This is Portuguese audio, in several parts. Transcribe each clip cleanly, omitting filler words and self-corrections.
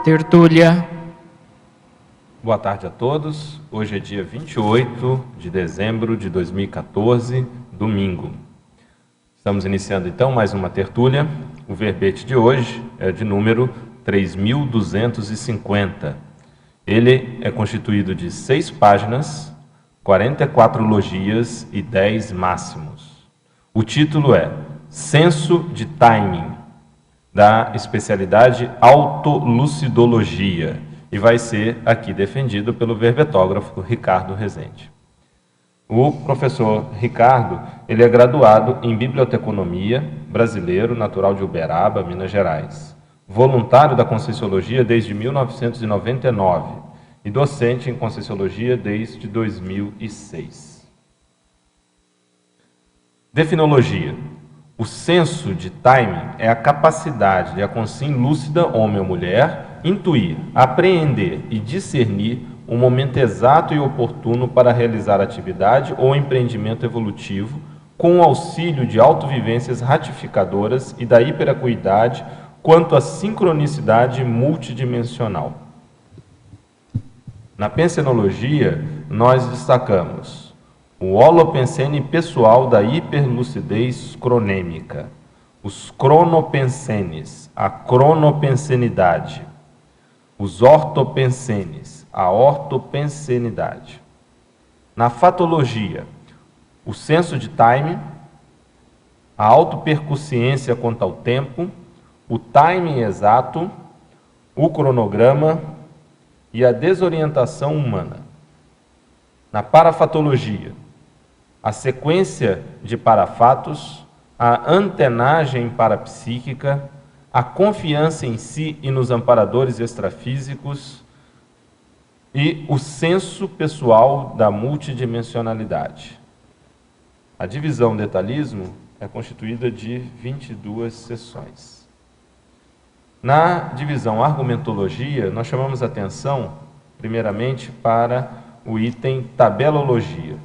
Tertúlia. Boa tarde a todos. Hoje é dia 28 de dezembro de 2014, domingo. Estamos iniciando então mais uma tertúlia. O verbete de hoje é de número 3250. Ele é constituído de 6 páginas, 44 logias e 10 máximos. O título é Senso de Timing, da especialidade Autolucidologia, e vai ser aqui defendido pelo verbetógrafo Ricardo Rezende. O professor Ricardo, ele é graduado em Biblioteconomia, brasileiro, natural de Uberaba, Minas Gerais, voluntário da Conscienciologia desde 1999 e docente em Conscienciologia desde 2006. Definologia. O senso de timing é a capacidade de a consciência lúcida, homem ou mulher, intuir, apreender e discernir o momento exato e oportuno para realizar atividade ou empreendimento evolutivo com o auxílio de autovivências ratificadoras e da hiperacuidade quanto à sincronicidade multidimensional. Na pensenologia, nós destacamos o holopensene pessoal da hiperlucidez cronêmica, os cronopensenes, a cronopensenidade, os ortopensenes, a ortopensenidade. Na fatologia, o senso de timing, a autopercussiência quanto ao tempo, o timing exato, o cronograma e a desorientação humana. Na parafatologia, a sequência de parafatos, a antenagem parapsíquica, a confiança em si e nos amparadores extrafísicos e o senso pessoal da multidimensionalidade. A divisão detalhismo é constituída de 22 sessões. Na divisão argumentologia, nós chamamos atenção, primeiramente, para o item tabelologia,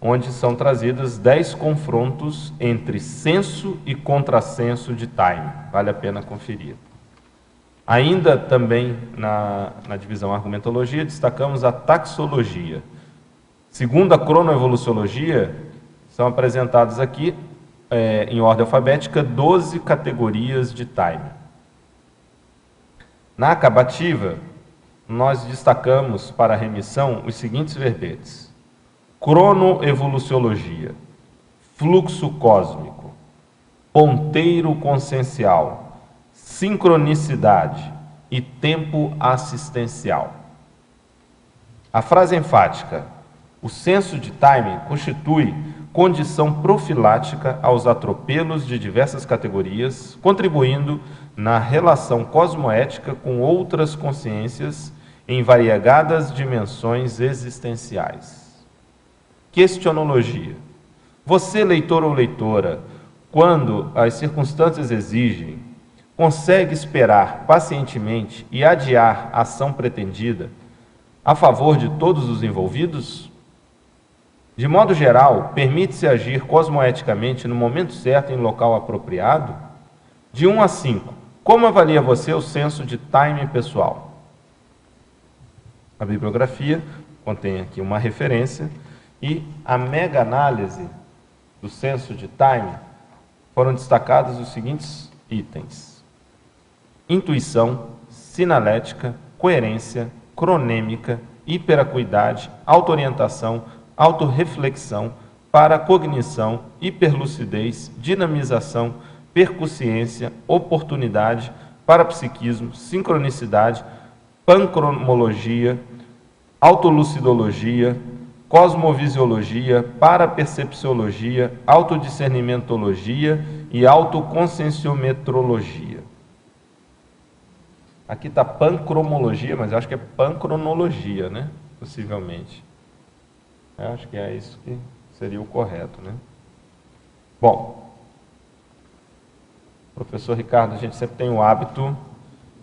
onde são trazidos 10 confrontos entre senso e contrassenso de time. Vale a pena conferir. Ainda também na divisão argumentologia, destacamos a taxologia. Segundo a cronoevoluciologia, são apresentadas aqui, em ordem alfabética, 12 categorias de time. Na acabativa, nós destacamos para a remissão os seguintes verbetes: cronoevoluciologia, fluxo cósmico, ponteiro consciencial, sincronicidade e tempo assistencial. A frase enfática, o senso de timing, constitui condição profilática aos atropelos de diversas categorias, contribuindo na relação cosmoética com outras consciências em variegadas dimensões existenciais. Questionologia. Você, leitor ou leitora, quando as circunstâncias exigem, consegue esperar pacientemente e adiar a ação pretendida a favor de todos os envolvidos? De modo geral, permite-se agir cosmoeticamente no momento certo e em local apropriado? De 1 a 5, como avalia você o senso de time pessoal? A bibliografia contém aqui uma referência e a mega-análise do senso de time foram destacados os seguintes itens: intuição, sinalética, coerência, cronêmica, hiperacuidade, auto-orientação, autorreflexão, paracognição, hiperlucidez, dinamização, percussiência, oportunidade, parapsiquismo, sincronicidade, pancromologia, autolucidologia, cosmovisiologia, parapercepciologia, autodiscernimentologia e autoconscienciometrologia. Aqui está pancromologia, mas eu acho que é pancronologia, né? Possivelmente. Eu acho que é isso que seria o correto, né? Bom, professor Ricardo, a gente sempre tem o hábito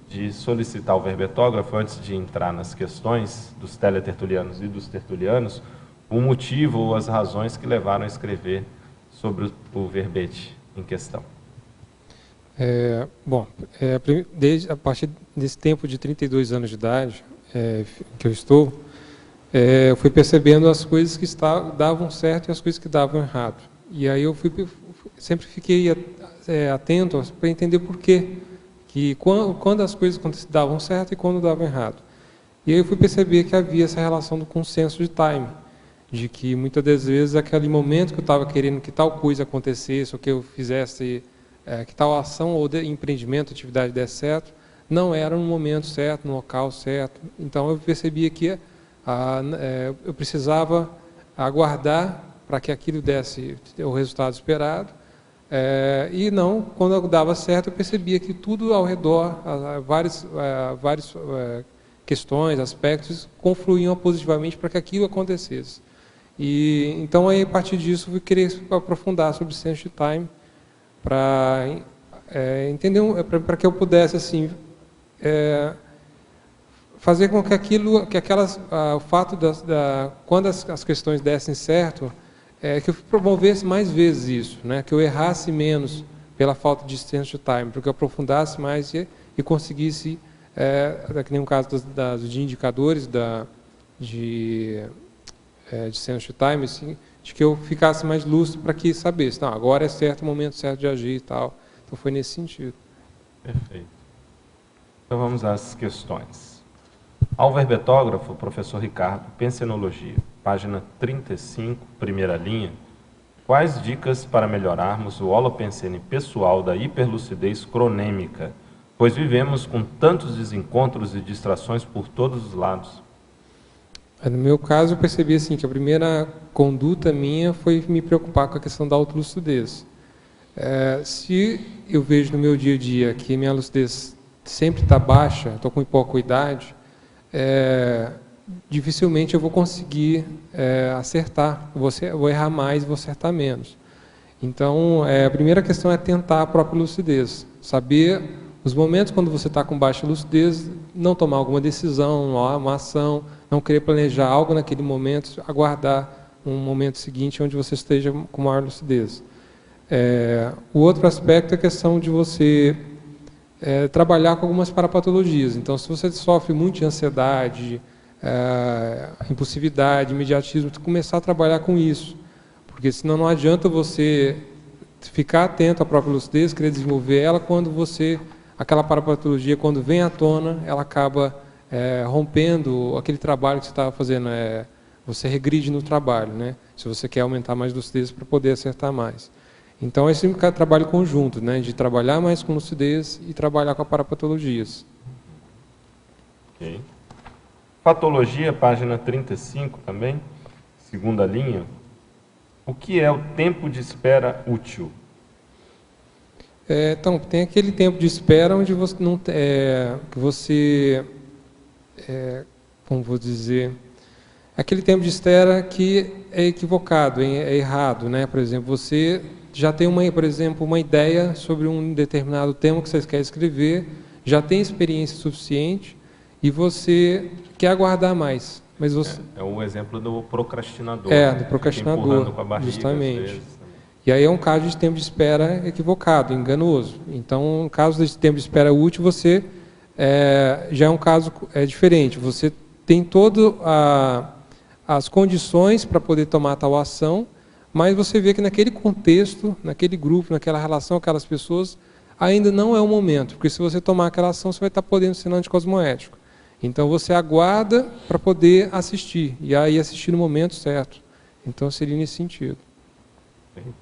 de solicitar ao verbetógrafo, antes de entrar nas questões dos teletertulianos e dos tertulianos, o motivo ou as razões que levaram a escrever sobre o verbete em questão. Desde a partir desse tempo de 32 anos de idade que eu estou, eu fui percebendo as coisas que davam certo e as coisas que davam errado. E aí eu sempre fiquei atento para entender por quê, que quando as coisas davam certo e quando davam errado. E aí eu fui perceber que havia essa relação do consenso de time, de que muitas das vezes aquele momento que eu estava querendo que tal coisa acontecesse, ou que eu fizesse que tal ação ou empreendimento, atividade desse certo, não era no momento certo, no local certo. Então eu percebia que eu precisava aguardar para que aquilo desse o resultado esperado, e não, quando dava certo, eu percebia que tudo ao redor, várias questões, aspectos, confluíam positivamente para que aquilo acontecesse. E então aí, a partir disso, eu queria aprofundar sobre o sense de time, para entender, para que eu pudesse assim fazer com que o fato quando as questões dessem certo, que eu promovesse mais vezes isso, né, que eu errasse menos pela falta de sense de time, porque eu aprofundasse mais e conseguisse, que nem o caso de indicadores de sense de time, assim, de que eu ficasse mais lúcido para que sabesse, não, agora é certo o momento certo de agir e tal. Então foi nesse sentido. Perfeito. Então vamos às questões. Ao verbetógrafo, professor Ricardo, Pensenologia, página 35, primeira linha. Quais dicas para melhorarmos o holopensene pessoal da hiperlucidez cronêmica, pois vivemos com tantos desencontros e distrações por todos os lados? No meu caso, eu percebi assim, que a primeira conduta minha foi me preocupar com a questão da autolucidez. Se eu vejo no meu dia a dia que minha lucidez sempre está baixa, estou com hipoacuidade, dificilmente eu vou conseguir acertar. Vou errar mais e vou acertar menos. Então, a primeira questão é tentar a própria lucidez. Saber os momentos quando você está com baixa lucidez, não tomar alguma decisão, uma ação, não querer planejar algo naquele momento, aguardar um momento seguinte onde você esteja com maior lucidez. O outro aspecto é a questão de você trabalhar com algumas parapatologias. Então, se você sofre muito de ansiedade, impulsividade, imediatismo, começar a trabalhar com isso. Porque senão não adianta você ficar atento à própria lucidez, querer desenvolver ela quando aquela parapatologia, quando vem à tona, ela acaba rompendo aquele trabalho que você estava fazendo. Você regride no trabalho, né? Se você quer aumentar mais lucidez para poder acertar mais. Então, esse é um trabalho conjunto, né? De trabalhar mais com lucidez e trabalhar com a parapatologias. Ok. Patologia, página 35 também, segunda linha. O que é o tempo de espera útil? Então, tem aquele tempo de espera onde você não como vou dizer, aquele tempo de espera que é equivocado, é errado, né? Por exemplo, você já tem uma ideia sobre um determinado tema que você quer escrever, já tem experiência suficiente e você quer aguardar mais. Mas você... É o exemplo do procrastinador. Do procrastinador, empurrando com a barriga, justamente. Às vezes. E aí é um caso de tempo de espera equivocado, enganoso. Então, no caso desse tempo de espera útil, você já é um caso diferente. Você tem todas as condições para poder tomar tal ação, mas você vê que naquele contexto, naquele grupo, naquela relação, aquelas pessoas, ainda não é o momento. Porque se você tomar aquela ação, você vai estar podendo ser anticosmoético. Então, você aguarda para poder assistir. E aí assistir no momento certo. Então, seria nesse sentido. Perfeito.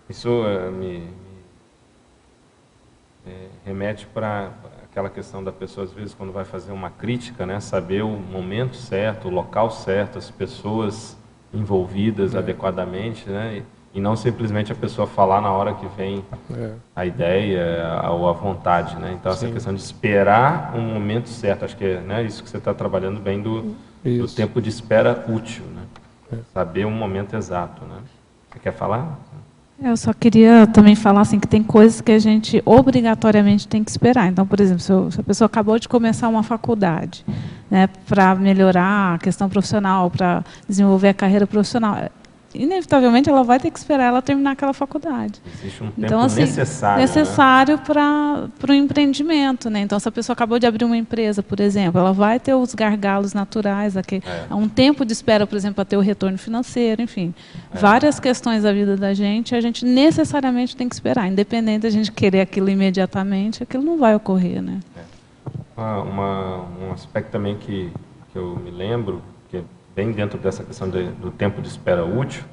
Isso me remete para aquela questão da pessoa, às vezes, quando vai fazer uma crítica, né, saber o momento certo, o local certo, as pessoas envolvidas adequadamente, né, e não simplesmente a pessoa falar na hora que vem a ideia ou a vontade. Né? Então, essa questão de esperar um momento certo, acho que é isso que você está trabalhando bem do tempo de espera útil, né? Saber um momento exato. Né? Você quer falar? Eu só queria também falar assim, que tem coisas que a gente obrigatoriamente tem que esperar. Então, por exemplo, se a pessoa acabou de começar uma faculdade, né, para melhorar a questão profissional, para desenvolver a carreira profissional, inevitavelmente ela vai ter que esperar ela terminar aquela faculdade. Existe um tempo Então, assim, necessário para o empreendimento, né? Então, se a pessoa acabou de abrir uma empresa, por exemplo, ela vai ter os gargalos naturais, há um tempo de espera, por exemplo, para ter o retorno financeiro, enfim. Várias questões da vida da gente, a gente necessariamente tem que esperar. Independente da gente querer aquilo imediatamente, aquilo não vai ocorrer, né? Um aspecto também que eu me lembro, que é bem dentro dessa questão do tempo de espera útil,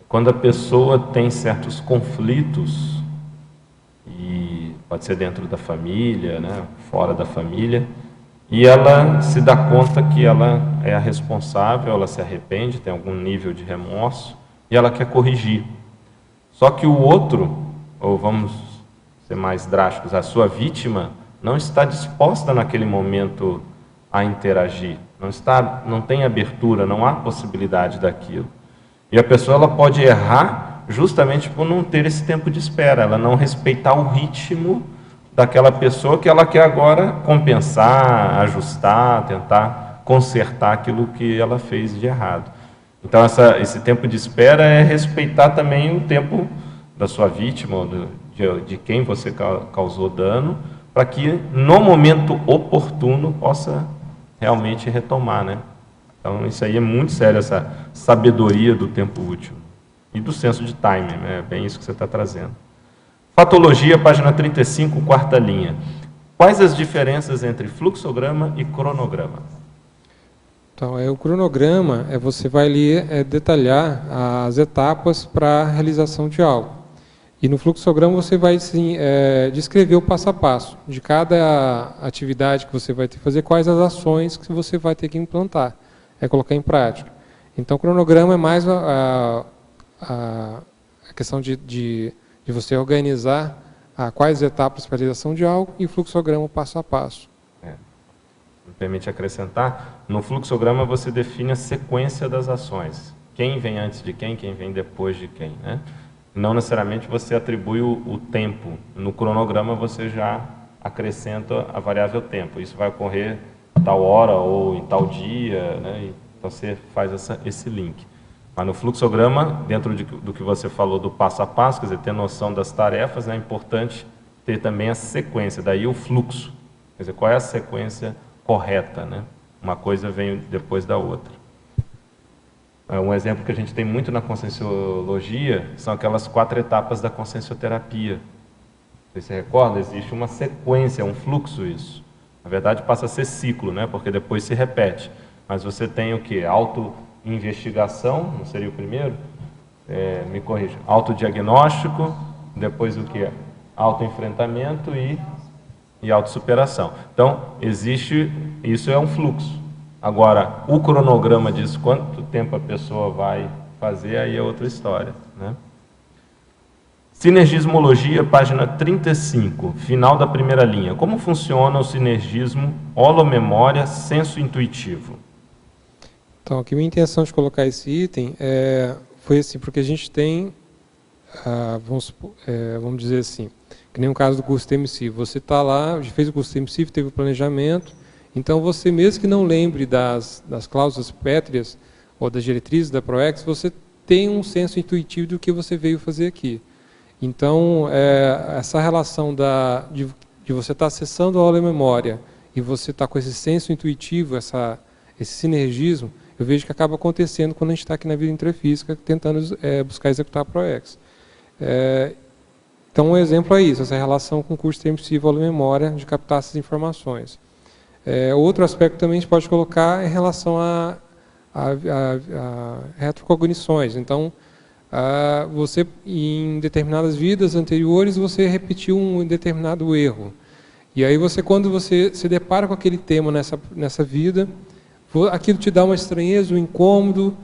quando a pessoa tem certos conflitos, e pode ser dentro da família, né, fora da família, e ela se dá conta que ela é a responsável, ela se arrepende, tem algum nível de remorso, e ela quer corrigir. Só que o outro, ou vamos ser mais drásticos, a sua vítima, não está disposta naquele momento a interagir, não tem abertura, não há possibilidade daquilo. E a pessoa ela pode errar justamente por não ter esse tempo de espera, ela não respeitar o ritmo daquela pessoa que ela quer agora compensar, ajustar, tentar consertar aquilo que ela fez de errado. Então esse tempo de espera é respeitar também o tempo da sua vítima, de quem você causou dano, para que no momento oportuno possa realmente retomar, né? Então isso aí é muito sério, essa sabedoria do tempo útil e do senso de timing, né? É bem isso que você está trazendo. Fatologia, página 35, quarta linha. Quais as diferenças entre fluxograma e cronograma? Então, o cronograma você vai ali detalhar as etapas para a realização de algo. E no fluxograma você vai sim, descrever o passo a passo de cada atividade que você vai ter que fazer, quais as ações que você vai ter que implantar, colocar em prática. Então, o cronograma é mais a questão de você organizar quais etapas para a realização de algo, e o fluxograma passo a passo. Me permite acrescentar, no fluxograma você define a sequência das ações. Quem vem antes de quem vem depois de quem, né? Não necessariamente você atribui o tempo. No cronograma você já acrescenta a variável tempo. Isso vai ocorrer tal hora ou em tal dia, né? Então você faz esse link. Mas no fluxograma, dentro do que você falou do passo a passo, quer dizer, ter noção das tarefas, é importante ter também a sequência, daí o fluxo. Quer dizer, qual é a sequência correta, né? Uma coisa vem depois da outra. Um exemplo que a gente tem muito na conscienciologia são aquelas 4 etapas da consciencioterapia. Você se recorda? Existe uma sequência, um fluxo isso. Na verdade passa a ser ciclo, né? Porque depois se repete. Mas você tem o quê? Autoinvestigação, não seria o primeiro? Me corrija. Autodiagnóstico, depois o quê? Autoenfrentamento e autossuperação. Então, isso é um fluxo. Agora, o cronograma diz quanto tempo a pessoa vai fazer, aí é outra história, né? Sinergismologia, página 35, final da primeira linha. Como funciona o sinergismo holomemória senso intuitivo? Então, aqui minha intenção de colocar esse item foi assim, porque a gente tem, vamos dizer assim, que nem o caso do curso TMCIV. Você está lá, fez o curso TMCIV, teve o planejamento, então você, mesmo que não lembre das cláusulas pétreas ou das diretrizes da PROEX, você tem um senso intuitivo do que você veio fazer aqui. Então, essa relação de você estar acessando a holomemória e você estar com esse senso intuitivo, esse sinergismo, eu vejo que acaba acontecendo quando a gente está aqui na vida intrafísica tentando buscar executar a PROEX. Então, um exemplo é isso, essa relação com o curso TMCIV holomemória, de captar essas informações. Outro aspecto também a gente pode colocar em relação a retrocognições. Então, você, em determinadas vidas anteriores, você repetiu um determinado erro. E aí, quando você se depara com aquele tema nessa vida, aquilo te dá uma estranheza, um incômodo,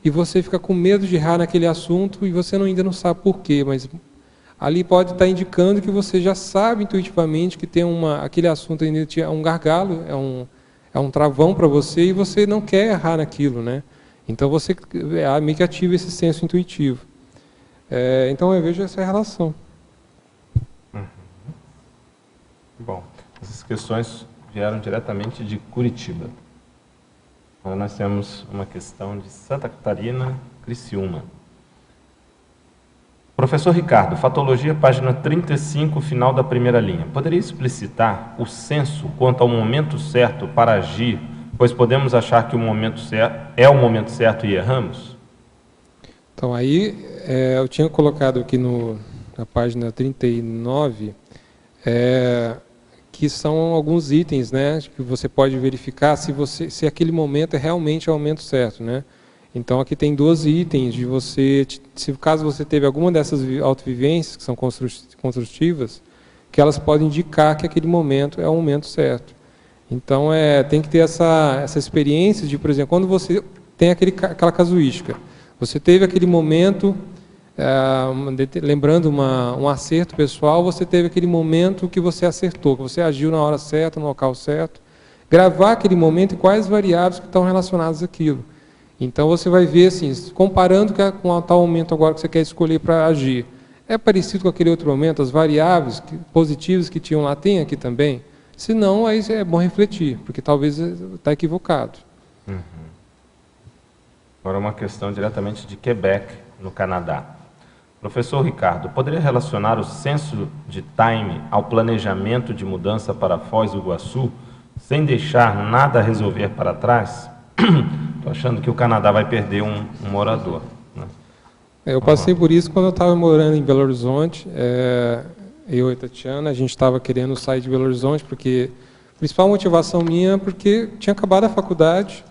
e você fica com medo de errar naquele assunto, e você ainda não sabe por quê, mas ali pode estar indicando que você já sabe intuitivamente que tem aquele assunto ainda é um gargalo, é um travão para você, e você não quer errar naquilo, né? Então você meio que ativa esse senso intuitivo. Então eu vejo essa relação. Bom, essas questões vieram diretamente de Curitiba. Agora nós temos uma questão de Santa Catarina, Criciúma. Professor Ricardo, Fatologia, página 35, final da primeira linha. Poderia explicitar o senso quanto ao momento certo para agir, pois podemos achar que o momento certo é o momento certo e erramos? Então, aí, eu tinha colocado aqui na página 39, que são alguns itens, né, que você pode verificar se aquele momento realmente é o momento certo, né? Então, aqui tem 12 itens de você, caso você teve alguma dessas autovivências, que são construtivas, que elas podem indicar que aquele momento é o momento certo. Então, tem que ter essa experiência de, por exemplo, quando você tem aquela casuística, você teve aquele momento, lembrando um acerto pessoal, você teve aquele momento que você acertou, que você agiu na hora certa, no local certo, gravar aquele momento e quais variáveis que estão relacionadas àquilo. Então, você vai ver, assim, comparando com o tal momento agora que você quer escolher para agir, é parecido com aquele outro momento, as variáveis positivas que tinham lá, tem aqui também? Se não, aí é bom refletir, porque talvez está equivocado. Uhum. Agora uma questão diretamente de Quebec, no Canadá. Professor Ricardo, poderia relacionar o senso de time ao planejamento de mudança para Foz do Iguaçu, sem deixar nada a resolver para trás? Estou achando que o Canadá vai perder um morador. Né? Eu passei por isso quando eu estava morando em Belo Horizonte. Eu e a Tatiana, a gente estava querendo sair de Belo Horizonte, porque a principal motivação minha porque tinha acabado a faculdade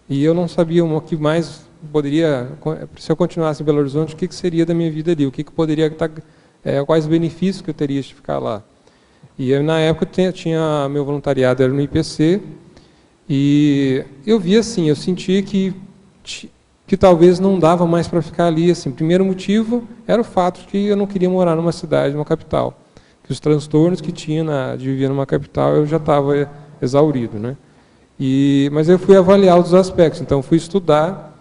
e eu não sabia o que mais poderia, se eu continuasse em Belo Horizonte, o que seria da minha vida ali, o que poderia estar, quais benefícios que eu teria de ficar lá. E eu, na época, tinha meu voluntariado era no IPC, e eu vi assim, eu senti que talvez não dava mais para ficar ali. Assim, o primeiro motivo era o fato de que eu não queria morar numa cidade, numa capital. Que os transtornos que tinha de viver numa capital, eu já estava exaurido, né? Mas eu fui avaliar os aspectos, então fui estudar,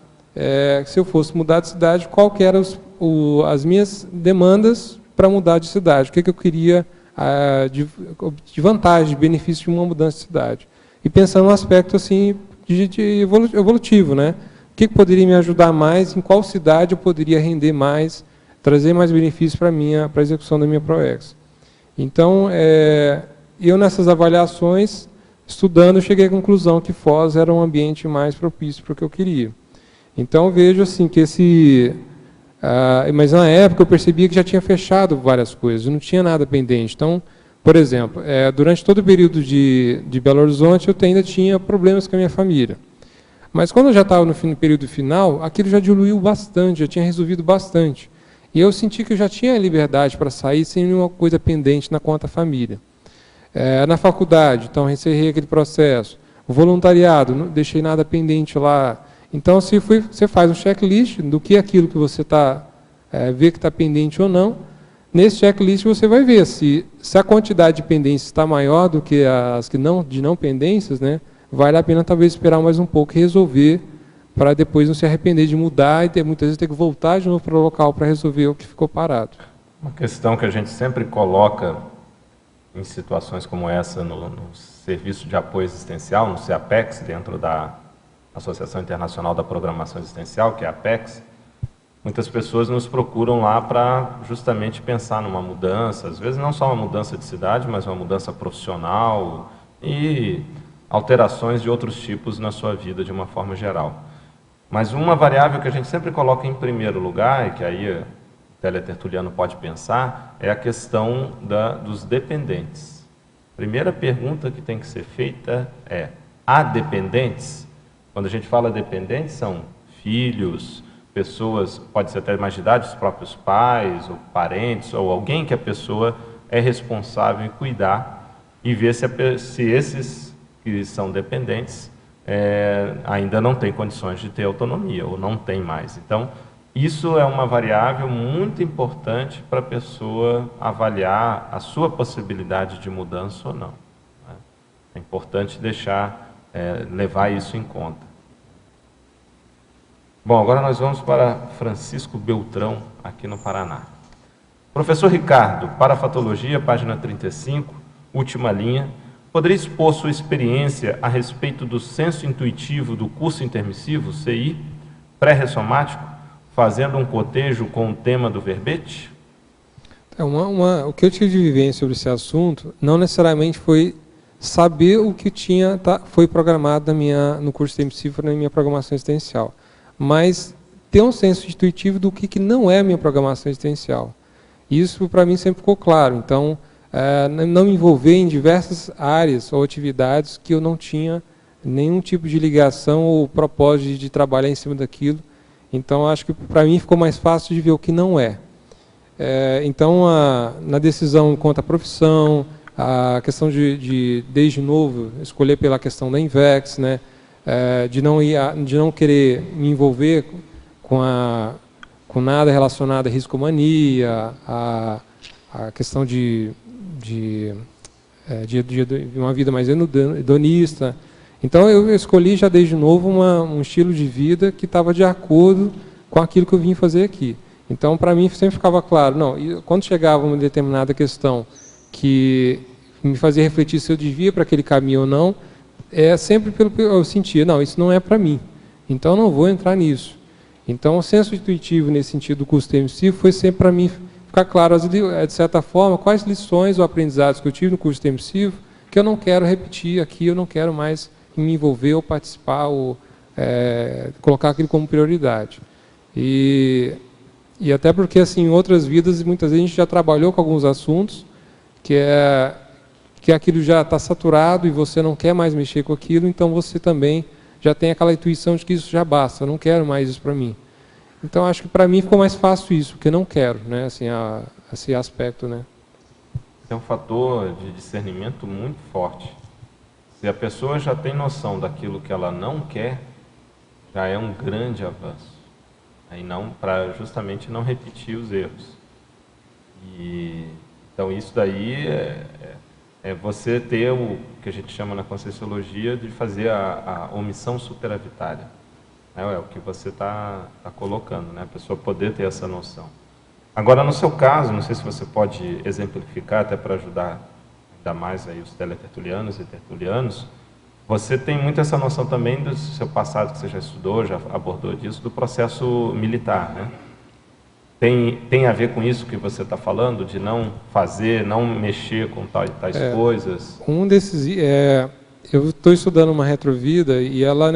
se eu fosse mudar de cidade, qual que eram as minhas demandas para mudar de cidade, o que eu queria de vantagem, de benefício de uma mudança de cidade. E pensando no aspecto assim, evolutivo, né? O que poderia me ajudar mais, em qual cidade eu poderia render mais, trazer mais benefícios para a execução da minha ProEx. Então, eu nessas avaliações, estudando, cheguei à conclusão que Foz era um ambiente mais propício para o que eu queria. Então, eu vejo assim que mas na época eu percebia que já tinha fechado várias coisas, não tinha nada pendente. Então, por exemplo, durante todo o período de Belo Horizonte, eu ainda tinha problemas com a minha família. Mas quando eu já estava no período final, aquilo já diluiu bastante, já tinha resolvido bastante. E eu senti que eu já tinha liberdade para sair sem nenhuma coisa pendente na conta família. Na faculdade, então, encerrei aquele processo. O voluntariado, não deixei nada pendente lá. Então, você faz um checklist do que é aquilo que você vê que está pendente ou não. Nesse checklist você vai ver se a quantidade de pendências está maior do que as de não pendências, né? Vale a pena talvez esperar mais um pouco e resolver, para depois não se arrepender de mudar e muitas vezes ter que voltar de novo para o local para resolver o que ficou parado. Uma questão que a gente sempre coloca em situações como essa no Serviço de Apoio Existencial, no CAPEX, dentro da Associação Internacional da Programação Existencial, que é a APEX, muitas pessoas nos procuram lá para justamente pensar numa mudança, às vezes não só uma mudança de cidade, mas uma mudança profissional e alterações de outros tipos na sua vida de uma forma geral. Mas uma variável que a gente sempre coloca em primeiro lugar, e que aí o teletertuliano pode pensar, é a questão dos dependentes. Primeira pergunta que tem que ser feita é: há dependentes? Quando a gente fala dependentes, são filhos, pessoas, pode ser até mais de idade, os próprios pais, ou parentes, ou alguém que a pessoa é responsável em cuidar, e ver se esses que são dependentes ainda não têm condições de ter autonomia, ou não tem mais. Então, isso é uma variável muito importante para a pessoa avaliar a sua possibilidade de mudança ou não. Né? É importante levar isso em conta. Bom, agora nós vamos para Francisco Beltrão, aqui no Paraná. Professor Ricardo, para a Fatologia, página 35, última linha, poderia expor sua experiência a respeito do senso intuitivo do curso intermissivo, CI, pré-ressomático, fazendo um cotejo com o tema do verbete? O que eu tive de vivência sobre esse assunto não necessariamente foi saber o que foi programado no curso intermissivo, na minha programação existencial, mas ter um senso intuitivo do que não é a minha programação existencial. Isso para mim sempre ficou claro. Então, não me envolver em diversas áreas ou atividades que eu não tinha nenhum tipo de ligação ou propósito de trabalhar em cima daquilo. Então, acho que para mim ficou mais fácil de ver o que não é. Então, na decisão quanto à profissão, a questão de desde novo, escolher pela questão da Invex, né, de não querer me envolver com nada relacionado a riscomania, a questão de uma vida mais hedonista. Então, eu escolhi já desde novo um estilo de vida que estava de acordo com aquilo que eu vim fazer aqui. Então, para mim, sempre ficava claro, quando chegava uma determinada questão que me fazia refletir se eu devia para aquele caminho ou não, sempre eu sentia, isso não é para mim, então eu não vou entrar nisso. Então, o senso intuitivo nesse sentido do curso intermissivo foi sempre para mim ficar claro, de certa forma, quais lições ou aprendizados que eu tive no curso intermissivo que eu não quero repetir aqui, eu não quero mais me envolver ou participar ou colocar aquilo como prioridade. E até porque, assim, em outras vidas, muitas vezes a gente já trabalhou com alguns assuntos que aquilo já está saturado e você não quer mais mexer com aquilo, então você também já tem aquela intuição de que isso já basta, eu não quero mais isso para mim. Então, acho que para mim ficou mais fácil isso, porque eu não quero, né, assim, esse aspecto, né. É um fator de discernimento muito forte. Se a pessoa já tem noção daquilo que ela não quer, já é um grande avanço. Aí para justamente não repetir os erros. Então isso daí é você ter o que a gente chama na Conscienciologia de fazer a omissão superavitária. É o que você está colocando, né? A pessoa poder ter essa noção. Agora, no seu caso, não sei se você pode exemplificar até para ajudar ainda mais aí os teletertulianos e tertulianos, você tem muito essa noção também do seu passado, que você já estudou, já abordou disso, do processo militar, né? Tem a ver com isso que você está falando, de não fazer, não mexer com tais coisas? Um desses... eu estou estudando uma retrovida, e ela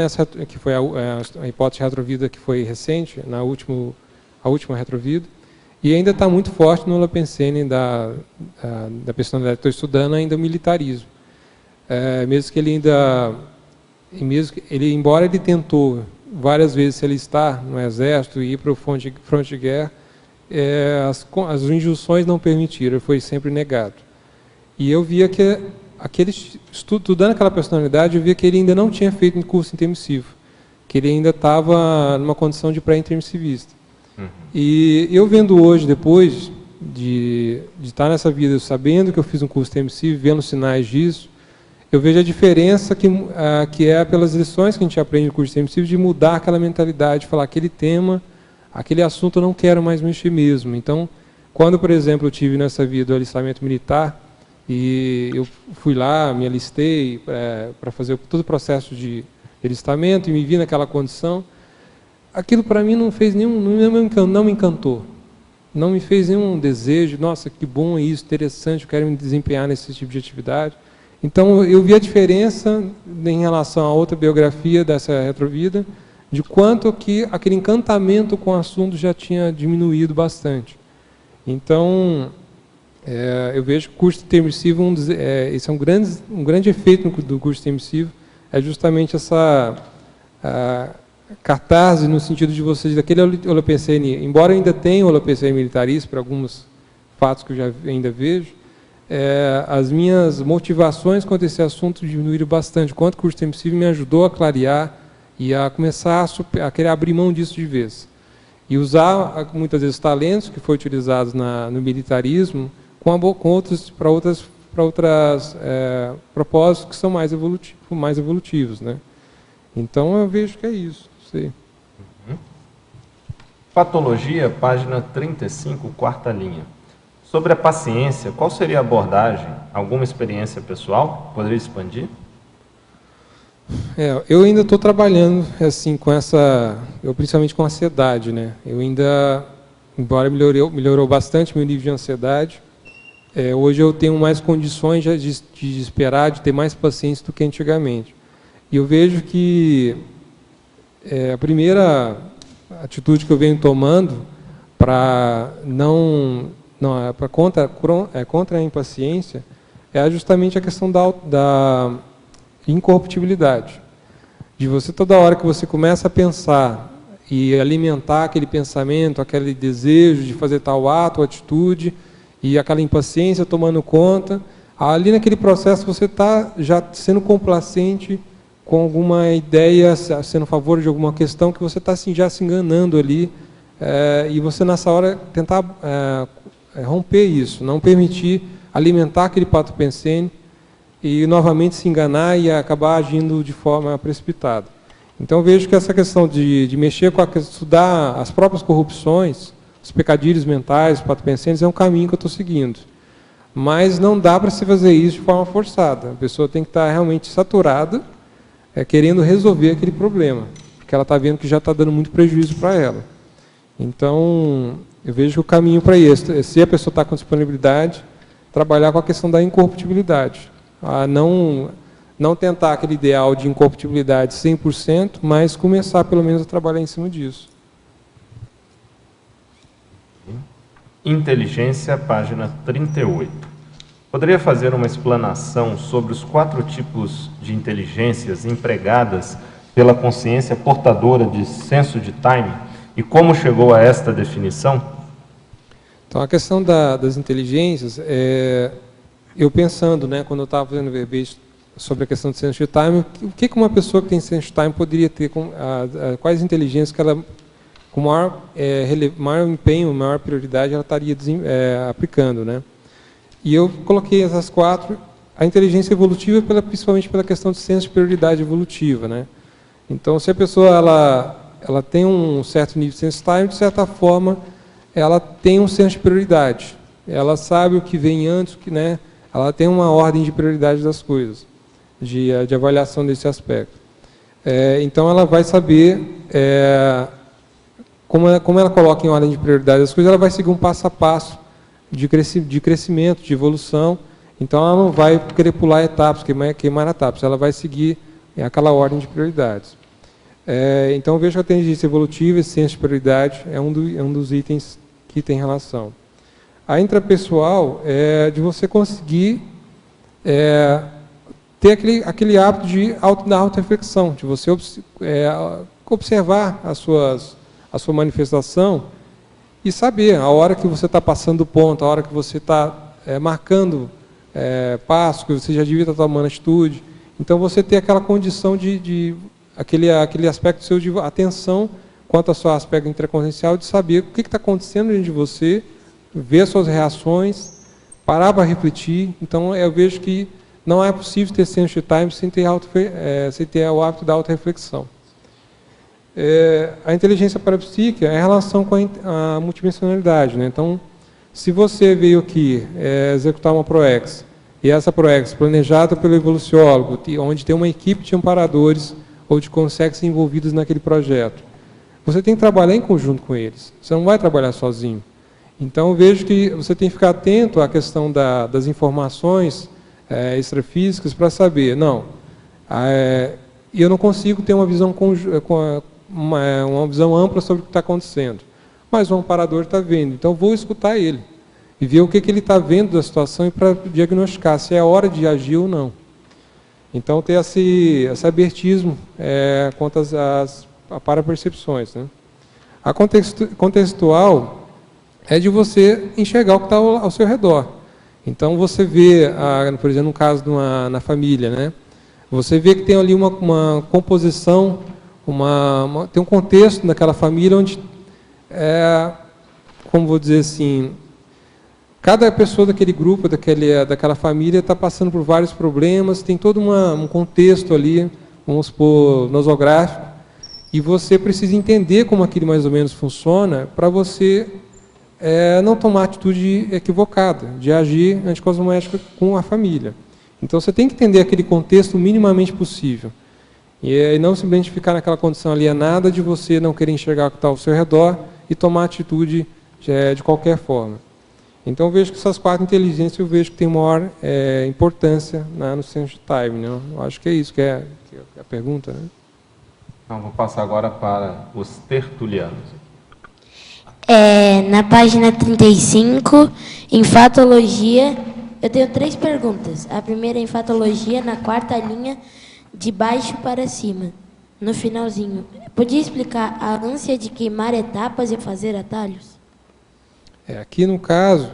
que foi a hipótese retrovida que foi recente, a última retrovida, e ainda está muito forte no Holopensene da personalidade que estou estudando, ainda o militarismo. Mesmo que embora ele tentou várias vezes se alistar no exército e ir para o fronte de guerra, as injunções não permitiram, ele foi sempre negado. E eu via que estudando aquela personalidade, eu via que ele ainda não tinha feito um curso intermissivo, que ele ainda estava numa condição de pré-intermissivista. E eu vendo hoje, depois de estar nessa vida, sabendo que eu fiz um curso intermissivo, vendo sinais disso, eu vejo a diferença que é pelas lições que a gente aprende no curso intermissivo, de mudar aquela mentalidade, de falar aquele tema, aquele assunto eu não quero mais mexer mesmo. Então, quando, por exemplo, eu tive nessa vida o alistamento militar, e eu fui lá, me alistei para fazer todo o processo de alistamento e me vi naquela condição, aquilo para mim não me encantou. Não me fez nenhum desejo, nossa, que bom é isso, interessante, eu quero me desempenhar nesse tipo de atividade. Então, eu vi a diferença em relação a outra biografia dessa retrovida, de quanto que aquele encantamento com o assunto já tinha diminuído bastante. Então, eu vejo que o curso intermissivo, esse é um grande efeito do curso intermissivo, é justamente essa catarse no sentido de vocês, daquele Holopensene, embora ainda tenha o Holopensene militarista, por alguns fatos que eu já ainda vejo, as minhas motivações quanto a esse assunto diminuíram bastante, quanto o curso intermissivo me ajudou a clarear e a começar a querer abrir mão disso de vez. E usar, muitas vezes, talentos que foram utilizados no militarismo para outros propósitos que são mais evolutivos, né? Então, eu vejo que é isso. Sei. Patologia, página 35, quarta linha. Sobre a paciência, qual seria a abordagem? Alguma experiência pessoal? Poderia expandir? Eu ainda estou trabalhando assim com principalmente com ansiedade, né? Eu ainda, embora melhorou bastante meu nível de ansiedade, hoje eu tenho mais condições de esperar, de ter mais paciência do que antigamente. E eu vejo que a primeira atitude que eu venho tomando para contra a impaciência é justamente a questão da incorruptibilidade. De você, toda hora que você começa a pensar e alimentar aquele pensamento, aquele desejo de fazer tal ato ou atitude, e aquela impaciência tomando conta, ali naquele processo você está já sendo complacente com alguma ideia, sendo a favor de alguma questão que você está assim, já se enganando ali, e você nessa hora tentar romper isso, não permitir alimentar aquele pato pensene e novamente se enganar e acabar agindo de forma precipitada. Então eu vejo que essa questão de mexer estudar as próprias corrupções, os pecadilhos mentais, os pato-pensenes, é um caminho que eu estou seguindo. Mas não dá para se fazer isso de forma forçada. A pessoa tem que estar realmente saturada, querendo resolver aquele problema, porque ela está vendo que já está dando muito prejuízo para ela. Então, eu vejo que o caminho para isso, se a pessoa está com disponibilidade, trabalhar com a questão da incorruptibilidade. Não tentar aquele ideal de incorruptibilidade 100%, mas começar pelo menos a trabalhar em cima disso. Inteligência, página 38. Poderia fazer uma explanação sobre os 4 tipos de inteligências empregadas pela consciência portadora de senso de time e como chegou a esta definição? Então, a questão das inteligências, eu pensando, né, quando eu estava fazendo verbete sobre a questão de sense de time, o que uma pessoa que tem sense de time poderia ter, quais inteligências que ela, com maior empenho, maior prioridade, ela estaria aplicando, né? E eu coloquei essas 4, a inteligência evolutiva, principalmente pela questão de senso de prioridade evolutiva, né? Então, se a pessoa ela tem um certo nível de sense time, de certa forma, ela tem um senso de prioridade. Ela sabe o que vem antes, né? Ela tem uma ordem de prioridade das coisas, de avaliação desse aspecto. Então, ela vai saber, como ela coloca em ordem de prioridade as coisas, ela vai seguir um passo a passo de crescimento, de evolução. Então, ela não vai querer pular etapas, queimar etapas, ela vai seguir aquela ordem de prioridades. Então, eu vejo que a inteligência evolutiva, esse senso de prioridade, é um dos itens que tem relação. A intrapessoal é de você conseguir ter aquele hábito da auto-reflexão, de você observar a sua manifestação e saber a hora que você está passando o ponto, a hora que você está marcando passo, que você já devia estar tomando atitude. Então, você ter aquela condição aquele aspecto seu de atenção quanto ao seu aspecto intraconsciencial, de saber o que está acontecendo dentro de você, ver suas reações, parar para refletir. Então, eu vejo que não é possível ter sense de time sem ter o hábito da auto-reflexão. A inteligência parapsíquica é a relação com a multidimensionalidade, né? Então, se você veio aqui executar uma ProEx, e essa ProEx planejada pelo evoluciólogo, onde tem uma equipe de amparadores ou de consegues envolvidos naquele projeto, você tem que trabalhar em conjunto com eles. Você não vai trabalhar sozinho. Então, eu vejo que você tem que ficar atento à questão das informações extrafísicas para saber, eu não consigo ter uma visão uma visão ampla sobre o que está acontecendo, mas o amparador está vendo, então vou escutar ele e ver o que ele está vendo da situação e para diagnosticar se é hora de agir ou não. Então, ter esse abertismo quanto às parapercepções, né? A contextual é de você enxergar o que está ao seu redor. Então, você vê, por exemplo, no caso na família, né? Você vê que tem ali uma composição, tem um contexto naquela família onde, como vou dizer assim, cada pessoa daquele grupo, daquela família está passando por vários problemas, tem todo um contexto ali, vamos supor, nosográfico, e você precisa entender como aquilo mais ou menos funciona para você não tomar atitude equivocada, de agir anticosmoética com a família. Então, você tem que entender aquele contexto o minimamente possível. E não simplesmente ficar naquela condição alienada de você não querer enxergar o que está ao seu redor e tomar atitude de qualquer forma. Então, eu vejo que essas 4 inteligências, eu vejo que tem maior importância no senso de time. Né? Eu acho que é isso que é a pergunta. Né? Então, vou passar agora para os tertulianos. Na página 35, em fatologia, eu tenho 3 perguntas. A primeira é em fatologia, na 4ª linha, de baixo para cima, no finalzinho. Podia explicar a ânsia de queimar etapas e fazer atalhos? Aqui no caso,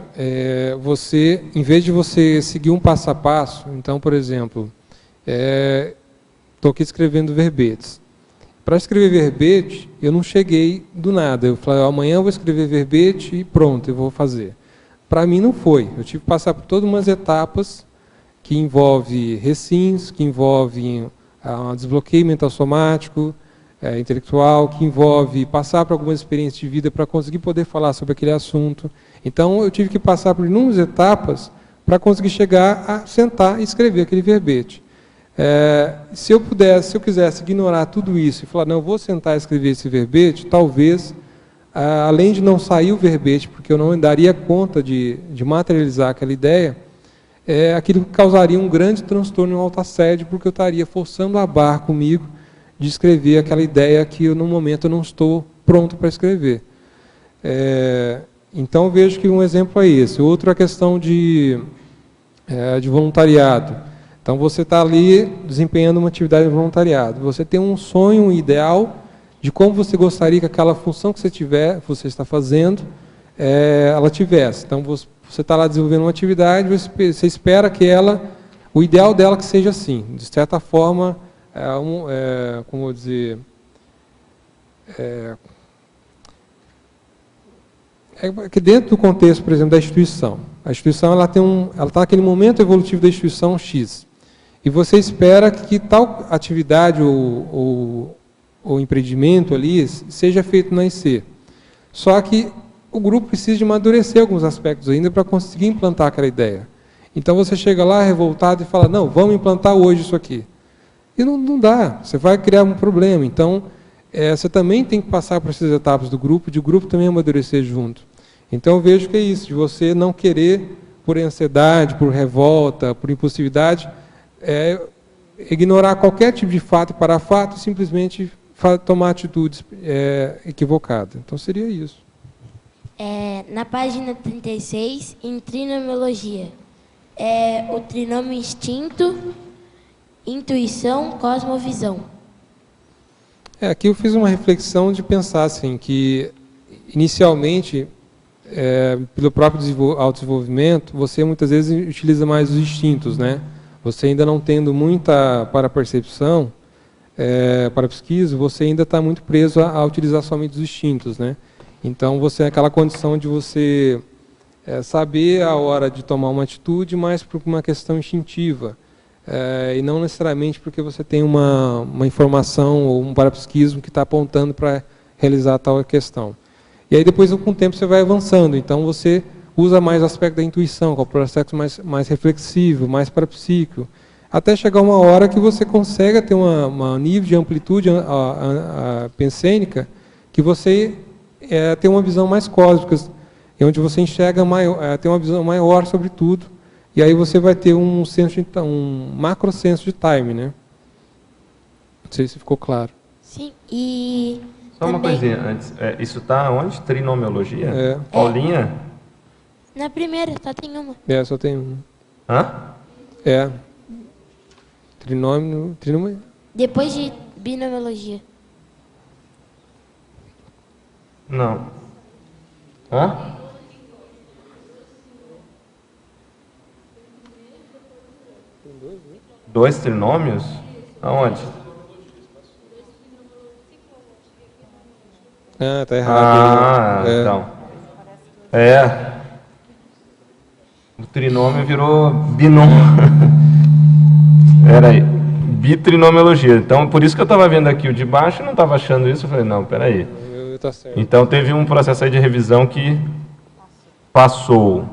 você, em vez de você seguir um passo a passo, então, por exemplo, estou aqui escrevendo verbetes. Para escrever verbete, eu não cheguei do nada. Eu falei, amanhã eu vou escrever verbete e pronto, eu vou fazer. Para mim não foi. Eu tive que passar por todas umas etapas que envolvem recins, que envolvem desbloqueio mental somático, intelectual, que envolve passar por algumas experiências de vida para conseguir poder falar sobre aquele assunto. Então, eu tive que passar por inúmeras etapas para conseguir chegar a sentar e escrever aquele verbete. Se eu quisesse ignorar tudo isso e falar, não, eu vou sentar e escrever esse verbete, talvez, além de não sair o verbete, porque eu não daria conta de materializar aquela ideia, aquilo causaria um grande transtorno e um autoassédio, porque eu estaria forçando a barra comigo de escrever aquela ideia que no momento eu não estou pronto para escrever. Então, eu vejo que um exemplo é esse. Outro é a questão de voluntariado. Então, você está ali desempenhando uma atividade de voluntariado. Você tem um sonho, um ideal de como você gostaria que aquela função que você está fazendo, ela tivesse. Então, você está lá desenvolvendo uma atividade, você espera que o ideal dela que seja assim. De certa forma, como eu dizer, que dentro do contexto, por exemplo, da instituição. A instituição ela está naquele momento evolutivo da instituição X. E você espera que tal atividade ou empreendimento ali seja feito na IC. Só que o grupo precisa de amadurecer alguns aspectos ainda para conseguir implantar aquela ideia. Então você chega lá revoltado e fala, não, vamos implantar hoje isso aqui. E não dá, você vai criar um problema. Então, você também tem que passar por essas etapas do grupo, de o grupo também amadurecer junto. Então eu vejo que é isso, de você não querer, por ansiedade, por revolta, por impulsividade, ignorar qualquer tipo de fato e parafato, simplesmente tomar atitudes equivocadas. Então seria isso. Na página 36, em trinomiologia, o trinômio instinto, intuição, cosmovisão. Aqui eu fiz uma reflexão de pensar assim, que inicialmente, pelo próprio autodesenvolvimento, você muitas vezes utiliza mais os instintos, né? Você ainda não tendo muita para-percepção, para-pesquisa, você ainda está muito preso a utilizar somente os instintos, né? Então, você é aquela condição de você saber a hora de tomar uma atitude, mas por uma questão instintiva, e não necessariamente porque você tem uma informação ou um parapsiquismo que está apontando para realizar tal questão. E aí, depois, com o tempo, você vai avançando. Então, você usa mais o aspecto da intuição, que é o processo mais reflexivo, mais parapsíquico, até chegar uma hora que você consegue ter um nível de amplitude pensênica que você tem uma visão mais cósmica, onde você enxerga tem uma visão maior sobre tudo, e aí você vai ter um macro senso de time, né? Não sei se ficou claro. Sim, e só uma coisinha antes, isso está onde? Trinomiologia? Paulinha? Na primeira, só tem uma. Só tem uma. Hã? Trinômio. Depois de binomiologia. Não. Hã? Dois trinômios? Aonde? Tá errado. Então. O trinômio virou binômio. Era aí. Bitrinomiologia. Então, por isso que eu estava vendo aqui o de baixo e não estava achando isso. Eu falei, não, peraí. Tá certo. Então, teve um processo aí de revisão que passou.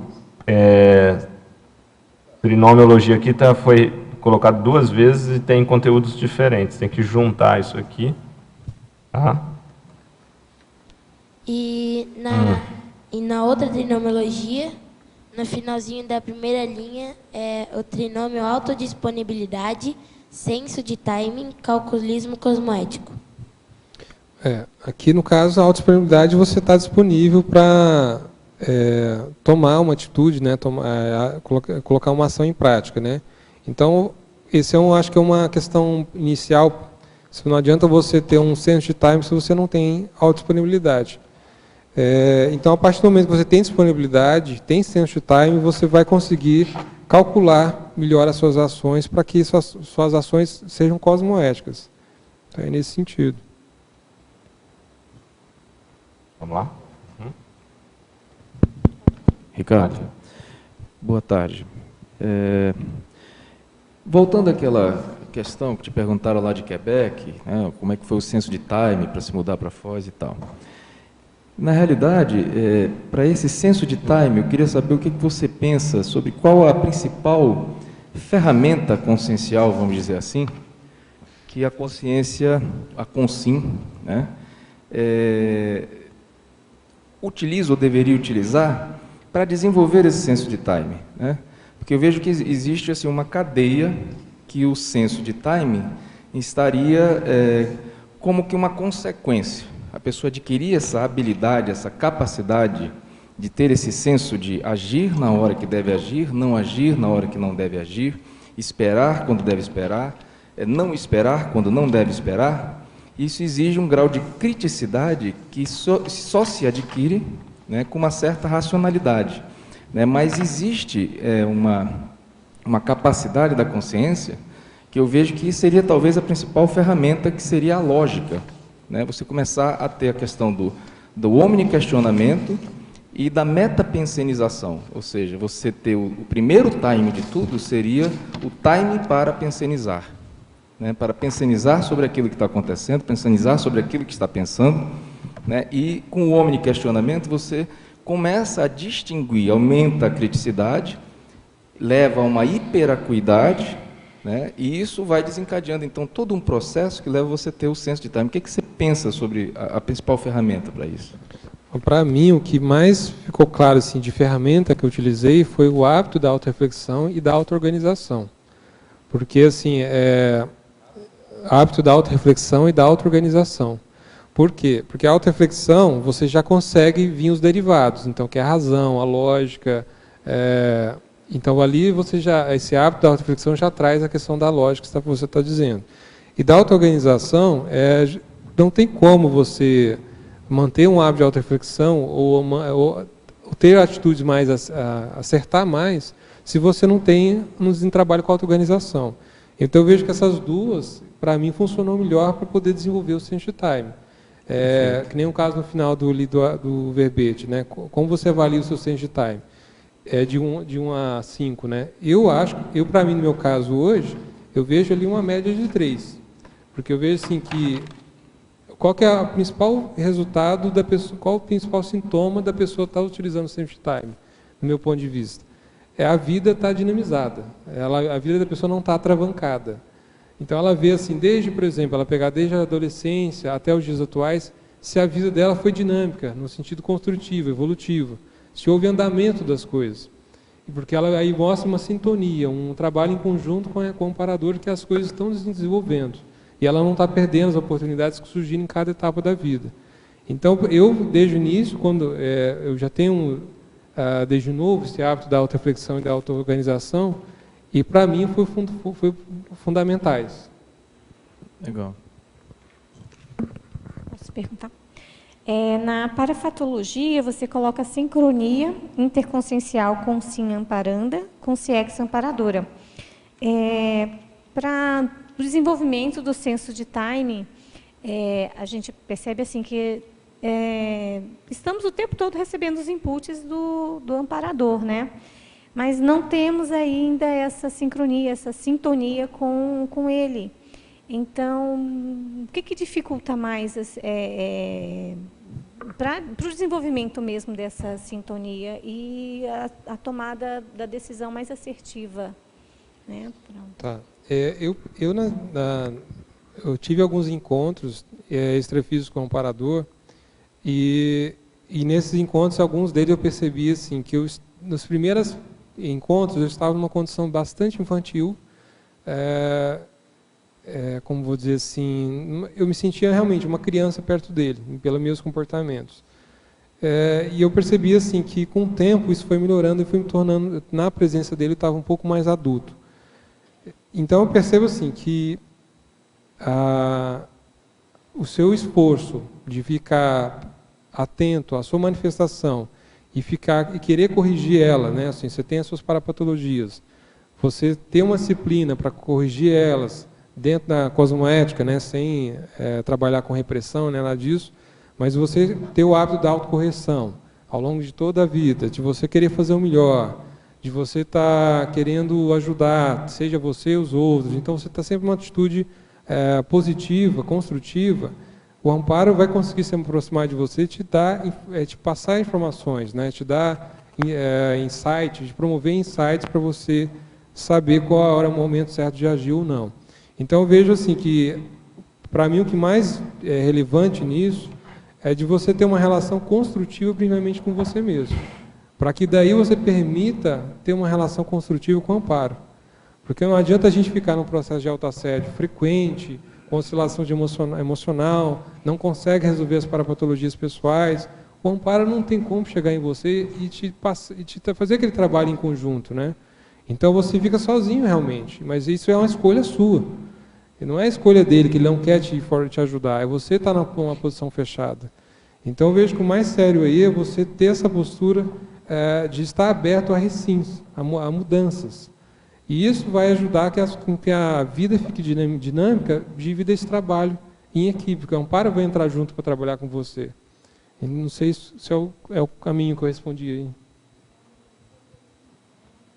Trinomiologia aqui foi colocado 2 vezes e tem conteúdos diferentes. Tem que juntar isso aqui. Tá? E na outra trinomiologia, no finalzinho da primeira linha, é o trinômio autodisponibilidade, senso de timing, calculismo cosmoético. Aqui no caso, a autodisponibilidade, você está disponível para tomar uma atitude, né, colocar uma ação em prática, né? Então, esse acho que é uma questão inicial. Não adianta você ter um senso de time se você não tem autodisponibilidade. Então, a partir do momento que você tem disponibilidade, tem senso de time, você vai conseguir calcular melhor as suas ações para que suas ações sejam cosmoéticas. Então, é nesse sentido. Vamos lá? Ricardo, boa tarde. Voltando àquela questão que te perguntaram lá de Quebec, né, como é que foi o senso de time para se mudar para Foz e tal. Na realidade, para esse senso de time, eu queria saber o que você pensa sobre qual a principal ferramenta consciencial, vamos dizer assim, que a consciência, a Consim, né, utiliza ou deveria utilizar para desenvolver esse senso de time, né? Porque eu vejo que existe assim, uma cadeia que o senso de time estaria como que uma consequência. A pessoa adquirir essa habilidade, essa capacidade de ter esse senso de agir na hora que deve agir, não agir na hora que não deve agir, esperar quando deve esperar, não esperar quando não deve esperar. Isso exige um grau de criticidade que só se adquire, né, com uma certa racionalidade, né? Mas existe uma capacidade da consciência que eu vejo que seria talvez a principal ferramenta, que seria a lógica, né? Você começar a ter a questão do omniquestionamento e da metapensenização, ou seja, você ter o primeiro time de tudo seria o time para pensenizar, né? Para pensenizar sobre aquilo que está acontecendo, pensenizar sobre aquilo que está pensando, né? E com o omniquestionamento você começa a distinguir, aumenta a criticidade, leva a uma hiperacuidade, né? E isso vai desencadeando, então, todo um processo que leva você a ter o senso de time. O que você pensa sobre a principal ferramenta para isso? Para mim, o que mais ficou claro assim, de ferramenta que eu utilizei foi o hábito da auto-reflexão e da auto-organização. Porque, assim, hábito da auto-reflexão e da auto-organização. Por quê? Porque a auto-reflexão, você já consegue vir os derivados, então, que é a razão, a lógica. Então, ali, esse hábito da auto-reflexão já traz a questão da lógica que você está dizendo. E da auto-organização, não tem como você manter um hábito de auto-reflexão ou ter atitudes mais, acertar mais, se você não tem um trabalho com a auto-organização. Então, eu vejo que essas duas, para mim, funcionam melhor para poder desenvolver o sense de time. Que nem o caso no final do verbete, né? Como você avalia o seu sense de time? De 1 a 5, né? Para mim, no meu caso hoje, eu vejo ali uma média de 3. Porque eu vejo assim que qual que é o principal resultado da pessoa, qual o principal sintoma da pessoa estar utilizando o sense de time, do meu ponto de vista? A vida está dinamizada, a vida da pessoa não está atravancada. Então ela vê assim, por exemplo, ela pegar desde a adolescência até os dias atuais, se a vida dela foi dinâmica, no sentido construtivo, evolutivo, se houve andamento das coisas. Porque ela aí mostra uma sintonia, um trabalho em conjunto com o amparador, que as coisas estão se desenvolvendo. E ela não está perdendo as oportunidades que surgiram em cada etapa da vida. Então, eu, desde o início, quando eu já tenho, desde novo, esse hábito da auto-reflexão e da auto-organização, e para mim foi fundamentais. Legal. Posso perguntar? Na parafatologia, você coloca sincronia interconsciencial com sim amparanda, com ciex amparadora. Para o desenvolvimento do senso de time, a gente percebe assim que estamos o tempo todo recebendo os inputs do amparador, né? Mas não temos ainda essa sincronia, essa sintonia com ele. Então, o que dificulta mais para o desenvolvimento mesmo dessa sintonia e a tomada da decisão mais assertiva né? Tá. Eu tive alguns encontros extrafísicos com o amparador e nesses encontros, alguns deles eu percebi assim, que nos primeiros encontros eu estava numa condição bastante infantil, como vou dizer assim, eu me sentia realmente uma criança perto dele, pelos meus comportamentos. E eu percebi assim, que com o tempo isso foi melhorando e foi me tornando, na presença dele, eu estava um pouco mais adulto. Então eu percebo assim, que o seu esforço de ficar atento à sua manifestação e querer corrigir ela, né? Assim, você tem as suas parapatologias, você ter uma disciplina para corrigir elas dentro da cosmoética, né? Sem trabalhar com repressão, né? Nada disso, mas você ter o hábito da autocorreção ao longo de toda a vida, de você querer fazer o melhor, de você estar querendo ajudar, seja você ou os outros. Então você está sempre numa atitude positiva, construtiva. O amparo vai conseguir se aproximar de você, te passar informações, né? Te dar insights, de promover insights para você saber qual a hora, o momento certo de agir ou não. Então eu vejo assim que, para mim, o que mais é relevante nisso é de você ter uma relação construtiva, primeiramente, com você mesmo, para que daí você permita ter uma relação construtiva com o amparo. Porque não adianta a gente ficar num processo de autoassédio frequente, com oscilação emocional, não consegue resolver as parapatologias pessoais. O amparo não tem como chegar em você e te fazer aquele trabalho em conjunto, né? Então você fica sozinho realmente, mas isso é uma escolha sua. E não é a escolha dele, que ele não quer te ajudar, é você estar numa posição fechada. Então eu vejo que o mais sério aí é você ter essa postura de estar aberto a recins, a mudanças. E isso vai ajudar com que a vida fique dinâmica, divida esse trabalho em equipe, porque o amparo vai entrar junto para trabalhar com você. E não sei se é o caminho que eu respondi aí.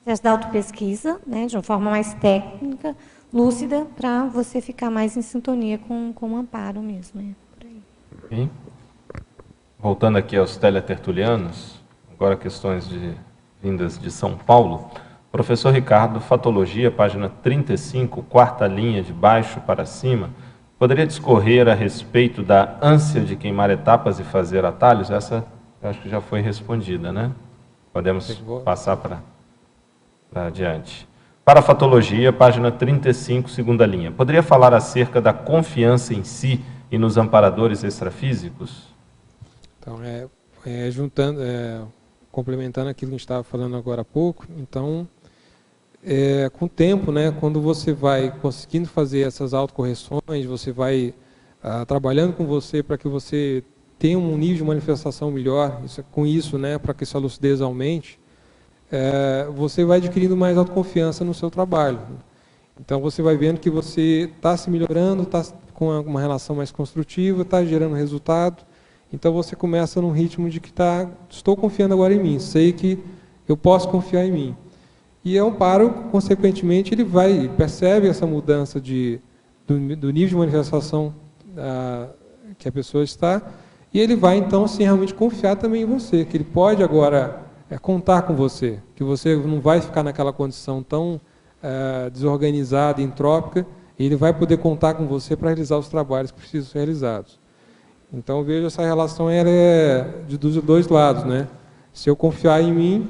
Processo da autopesquisa, né, de uma forma mais técnica, lúcida, para você ficar mais em sintonia com o amparo mesmo. Por aí. Okay. Voltando aqui aos teletertulianos, agora questões vindas de São Paulo. Professor Ricardo, Fatologia, página 35, quarta linha de baixo para cima, poderia discorrer a respeito da ânsia de queimar etapas e fazer atalhos? Essa eu acho que já foi respondida, né? Podemos passar para adiante. Para a Fatologia, página 35, segunda linha. Poderia falar acerca da confiança em si e nos amparadores extrafísicos? Então, complementando aquilo que a gente estava falando agora há pouco, então, com o tempo, né, quando você vai conseguindo fazer essas autocorreções, você vai trabalhando com você para que você tenha um nível de manifestação melhor, com isso, né, para que essa lucidez aumente, você vai adquirindo mais autoconfiança no seu trabalho. Então você vai vendo que você está se melhorando, está com uma relação mais construtiva, está gerando resultado. Então você começa num ritmo de que estou confiando agora em mim, sei que eu posso confiar em mim. E o amparo, consequentemente, ele percebe essa mudança do nível de manifestação que a pessoa está, e ele vai então assim, realmente confiar também em você, que ele pode agora contar com você, que você não vai ficar naquela condição tão desorganizada, entrópica, e ele vai poder contar com você para realizar os trabalhos que precisam ser realizados. Então eu vejo essa relação dos dois lados, né? Se eu confiar em mim,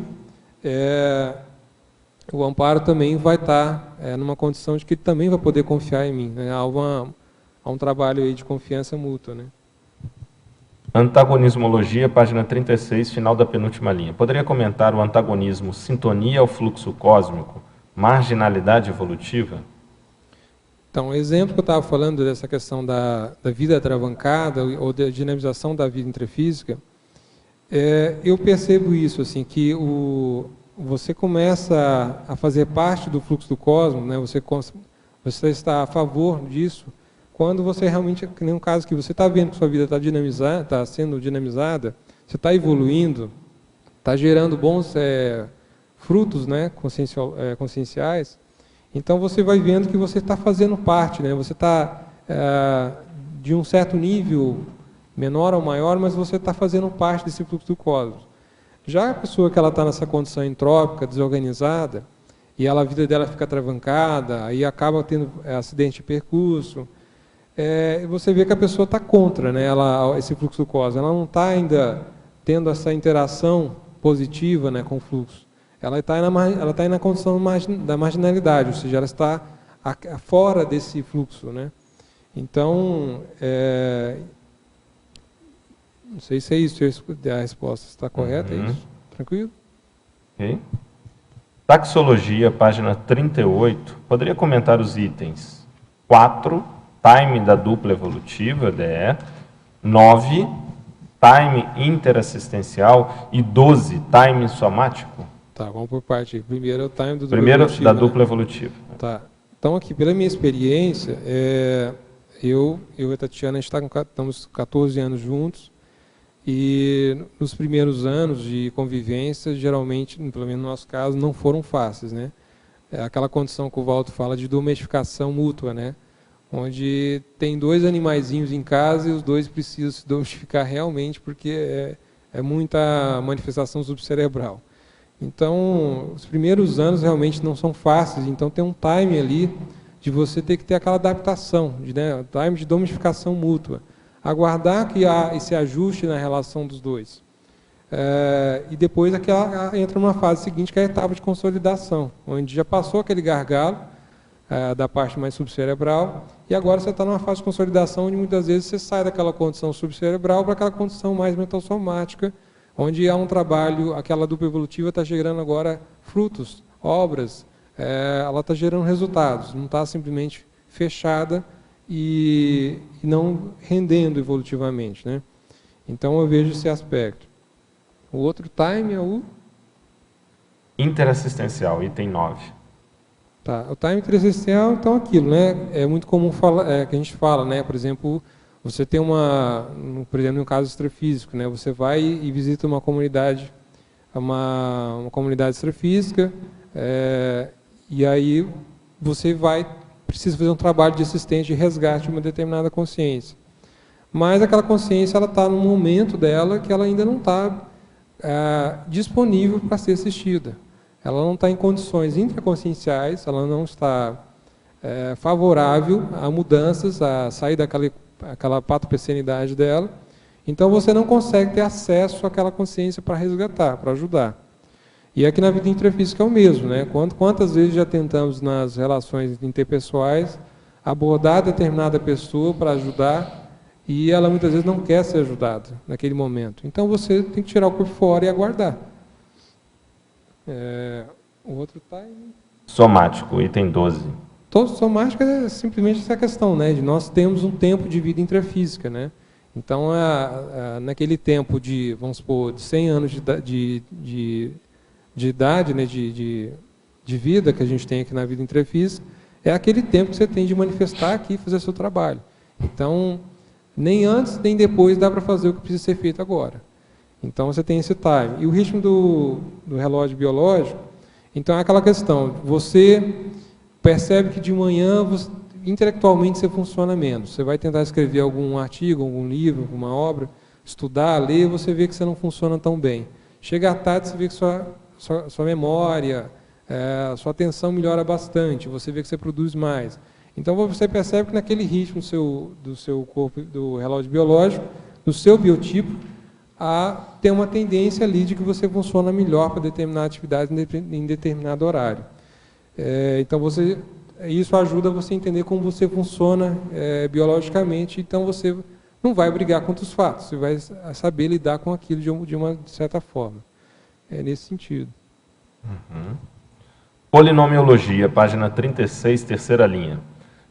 o amparo também vai estar numa condição de que ele também vai poder confiar em mim, né? Há um trabalho aí de confiança mútua, né? Antagonismologia, página 36, final da penúltima linha. Poderia comentar o antagonismo sintonia ao fluxo cósmico, marginalidade evolutiva? Então, o exemplo que eu estava falando dessa questão da vida atravancada ou da dinamização da vida intrafísica, eu percebo isso, assim, que você começa a fazer parte do fluxo do cosmos, né? Você está a favor disso, quando você realmente, que nem um caso que você está vendo que sua vida está sendo dinamizada, você está evoluindo, está gerando bons frutos, né, conscienciais, então você vai vendo que você está fazendo parte, né, você está de um certo nível, menor ou maior, mas você está fazendo parte desse fluxo do cosmos. Já a pessoa que ela está nessa condição entrópica, desorganizada, e a vida dela fica travancada, aí acaba tendo acidente de percurso, você vê que a pessoa está contra, né, esse fluxo cósmico, ela não está ainda tendo essa interação positiva, né, com o fluxo. Ela está aí na condição da marginalidade, ou seja, ela está fora desse fluxo, né? Então, não sei se é isso, a resposta está correta, é isso? Tranquilo? Ok. Taxologia, página 38. Poderia comentar os itens 4, time da dupla evolutiva, DE, 9, time interassistencial e 12, time somático? Tá, vamos por parte. Primeiro é o time do Primeiro da né? dupla evolutiva. Tá. Então, aqui, pela minha experiência, eu e a Tatiana, a gente estamos 14 anos juntos, e nos primeiros anos de convivência, geralmente, pelo menos no nosso caso, não foram fáceis, né? É aquela condição que o Walter fala de domesticação mútua, né? Onde tem 2 animaizinhos em casa e os 2 precisam se domesticar realmente, porque é muita manifestação subcerebral. Então, os primeiros anos realmente não são fáceis, então tem um time ali de você ter que ter aquela adaptação, né, time de domesticação mútua. Aguardar que há esse ajuste na relação dos 2. E depois entra numa fase seguinte, que é a etapa de consolidação, onde já passou aquele gargalo da parte mais subcerebral, e agora você está numa fase de consolidação, onde muitas vezes você sai daquela condição subcerebral para aquela condição mais mental-somática, onde há um trabalho, aquela dupla evolutiva está gerando agora frutos, obras, ela está gerando resultados, não está simplesmente fechada e não rendendo evolutivamente, né? Então eu vejo esse aspecto. O outro time é o interassistencial, item 9. Tá, o time interassistencial, então aquilo, né? É muito comum que a gente fala, né? Por exemplo, você tem por exemplo, no caso extrafísico, né? Você vai e visita uma comunidade extrafísica, e aí você precisa fazer um trabalho de assistência de resgate de uma determinada consciência. Mas aquela consciência, ela está num momento dela que ela ainda não está disponível para ser assistida. Ela não está em condições intraconscienciais, ela não está favorável a mudanças, a sair daquela patopecenidade dela. Então você não consegue ter acesso àquela consciência para resgatar, para ajudar. E aqui na vida intrafísica é o mesmo, né? Quantas vezes já tentamos nas relações interpessoais abordar determinada pessoa para ajudar e ela muitas vezes não quer ser ajudada naquele momento. Então você tem que tirar o corpo fora e aguardar. O outro time... Somático, item 12. Somático é simplesmente essa questão, né? De nós temos um tempo de vida intrafísica, né? Então, naquele tempo de, vamos supor, de 100 anos de idade, né, de vida que a gente tem aqui na vida intrafísica, é aquele tempo que você tem de manifestar aqui e fazer seu trabalho. Então, nem antes nem depois dá para fazer o que precisa ser feito agora. Então, você tem esse time. E o ritmo do relógio biológico, então é aquela questão, você percebe que de manhã, intelectualmente, você funciona menos. Você vai tentar escrever algum artigo, algum livro, alguma obra, estudar, ler, você vê que você não funciona tão bem. Chega à tarde, você vê que sua memória, sua atenção melhora bastante, você vê que você produz mais. Então você percebe que naquele ritmo do seu corpo, do relógio biológico, do seu biotipo, tem uma tendência ali de que você funciona melhor para determinada atividade em determinado horário. Então isso ajuda você a entender como você funciona biologicamente, então você não vai brigar contra os fatos, você vai saber lidar com aquilo de uma certa forma. É nesse sentido. Uhum. Polinomiologia, página 36, terceira linha.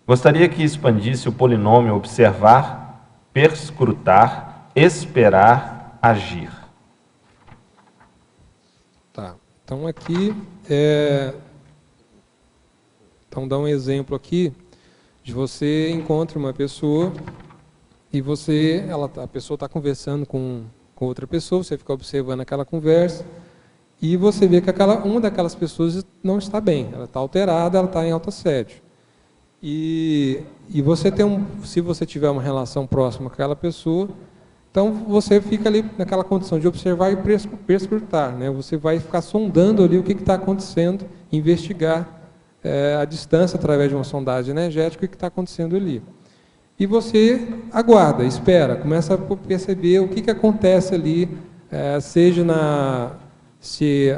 Gostaria que expandisse o polinômio observar, perscrutar, esperar, agir. Tá. Então aqui, então dá um exemplo aqui de você encontra uma pessoa e a pessoa está conversando com outra pessoa, você fica observando aquela conversa e você vê que uma daquelas pessoas não está bem, ela está alterada, ela está em alto assédio. E você se você tiver uma relação próxima com aquela pessoa, Então, você fica ali naquela condição de observar e perscrutar, né? Você vai ficar sondando ali o que está acontecendo, investigar a distância através de uma sondagem energética o que está acontecendo ali. E você aguarda, espera, começa a perceber o que acontece ali, seja se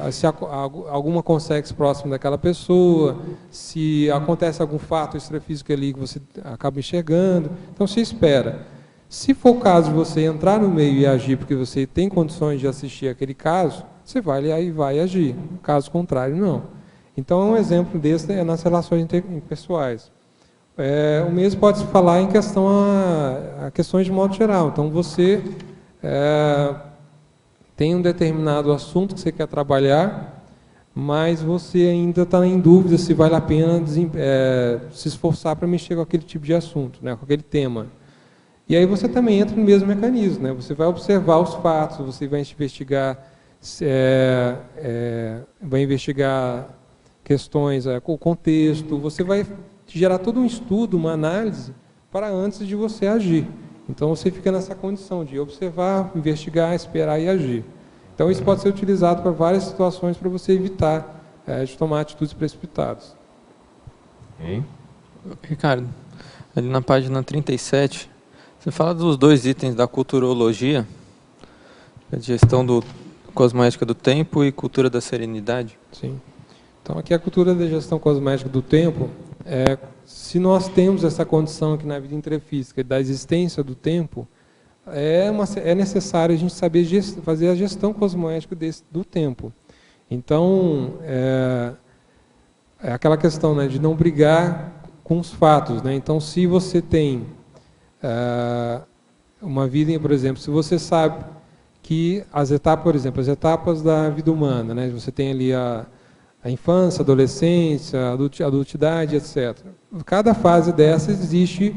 alguma consegue próximo daquela pessoa, se acontece algum fato extrafísico ali que você acaba enxergando. Então, se espera. Se for o caso de você entrar no meio e agir porque você tem condições de assistir aquele caso, você vai ali e vai agir. Caso contrário, não. Então, um exemplo desse é nas relações interpessoais. O mesmo pode se falar em questão a questões de modo geral. Então, você tem um determinado assunto que você quer trabalhar, mas você ainda está em dúvida se vale a pena se esforçar para mexer com aquele tipo de assunto, né, com aquele tema. E aí você também entra no mesmo mecanismo, né? Você vai observar os fatos, você vai investigar, questões, o contexto, você vai gerar todo um estudo, uma análise, para antes de você agir. Então você fica nessa condição de observar, investigar, esperar e agir. Então isso pode ser utilizado para várias situações para você evitar de tomar atitudes precipitadas. Okay. Ricardo, ali na página 37, você fala dos 2 itens da culturologia, a gestão cosmética do tempo e cultura da serenidade. Sim. Então aqui a cultura da gestão cosmética do tempo, se nós temos essa condição aqui na vida intrafísica da existência do tempo, é necessário a gente saber fazer a gestão cosmética do tempo. Então, é aquela questão, né, de não brigar com os fatos, né? Então, se você tem uma vida, por exemplo, se você sabe que as etapas, por exemplo, as etapas da vida humana, né? Você tem ali a infância, a adolescência, a adultidade, etc. Cada fase dessas existe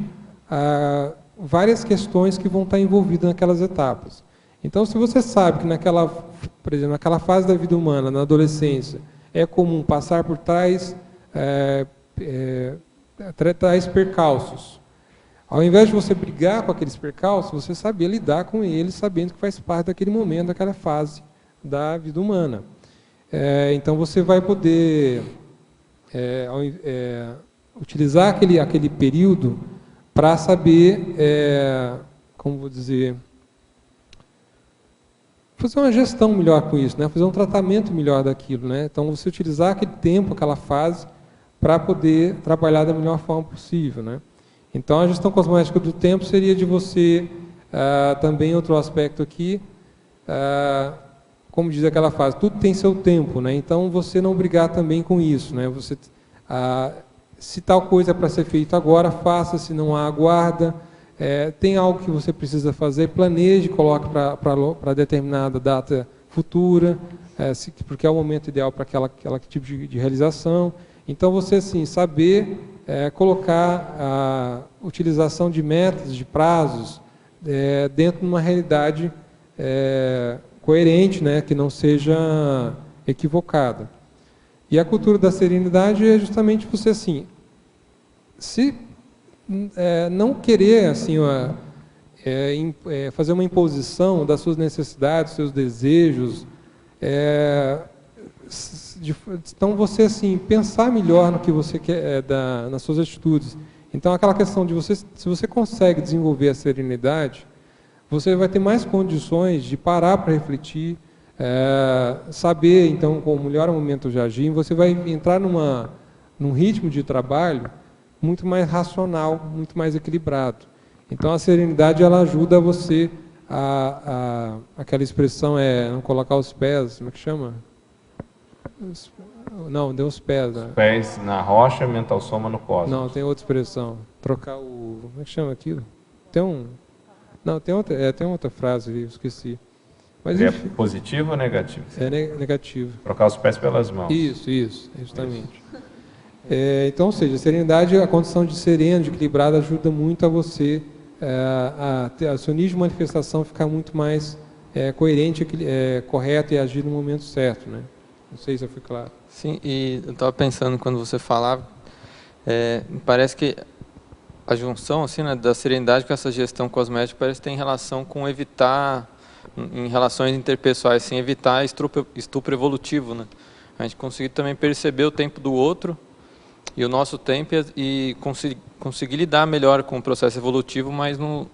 várias questões que vão estar envolvidas naquelas etapas. Então, se você sabe que por exemplo, naquela fase da vida humana, na adolescência, é comum passar por tais percalços, ao invés de você brigar com aqueles percalços, você saber lidar com eles, sabendo que faz parte daquele momento, daquela fase da vida humana. Então você vai poder utilizar aquele período para saber, como vou dizer, fazer uma gestão melhor com isso, né? Fazer um tratamento melhor daquilo, né? Então você utilizar aquele tempo, aquela fase, para poder trabalhar da melhor forma possível, né? Então a gestão cosmética do tempo seria de você, também outro aspecto aqui, como diz aquela frase, tudo tem seu tempo, né? Então você não brigar também com isso, né? Você, se tal coisa é para ser feito agora, faça, se não há, aguarda. Tem algo que você precisa fazer, planeje, coloque para determinada data futura, porque é o momento ideal para aquele tipo de realização. Então você, assim, saber colocar a utilização de metas, de prazos, dentro de uma realidade coerente, né, que não seja equivocada. E a cultura da serenidade é justamente você, assim, se não querer, assim, fazer uma imposição das suas necessidades, seus desejos, então você, assim, pensar melhor no que você quer, nas suas atitudes. Então aquela questão de você, se você consegue desenvolver a serenidade, você vai ter mais condições de parar para refletir, saber, então, qual o melhor momento de agir. Você vai entrar num ritmo de trabalho muito mais racional, muito mais equilibrado. Então a serenidade, ela ajuda você aquela expressão não colocar os pés, como é que chama? Não, deu os pés. Né? Os pés na rocha, mental soma no cosmos. Não, tem outra expressão. Trocar como é que chama aquilo? Não, tem outra frase ali, eu esqueci. Mas, enfim, positivo ou negativo? Negativo. Trocar os pés pelas mãos. Isso, justamente. Então, ou seja, a serenidade, a condição de sereno, de equilibrado, ajuda muito a você, a seu nível de manifestação ficar muito mais coerente, correto e agir no momento certo, né? Não sei se eu fui claro. Sim, e eu estava pensando quando você falava, parece que a junção assim, né, da serenidade com essa gestão cosmética parece que tem relação com evitar, em relações interpessoais, assim, evitar estupro evolutivo, né? A gente conseguir também perceber o tempo do outro e o nosso tempo e conseguir lidar melhor com o processo evolutivo, mas no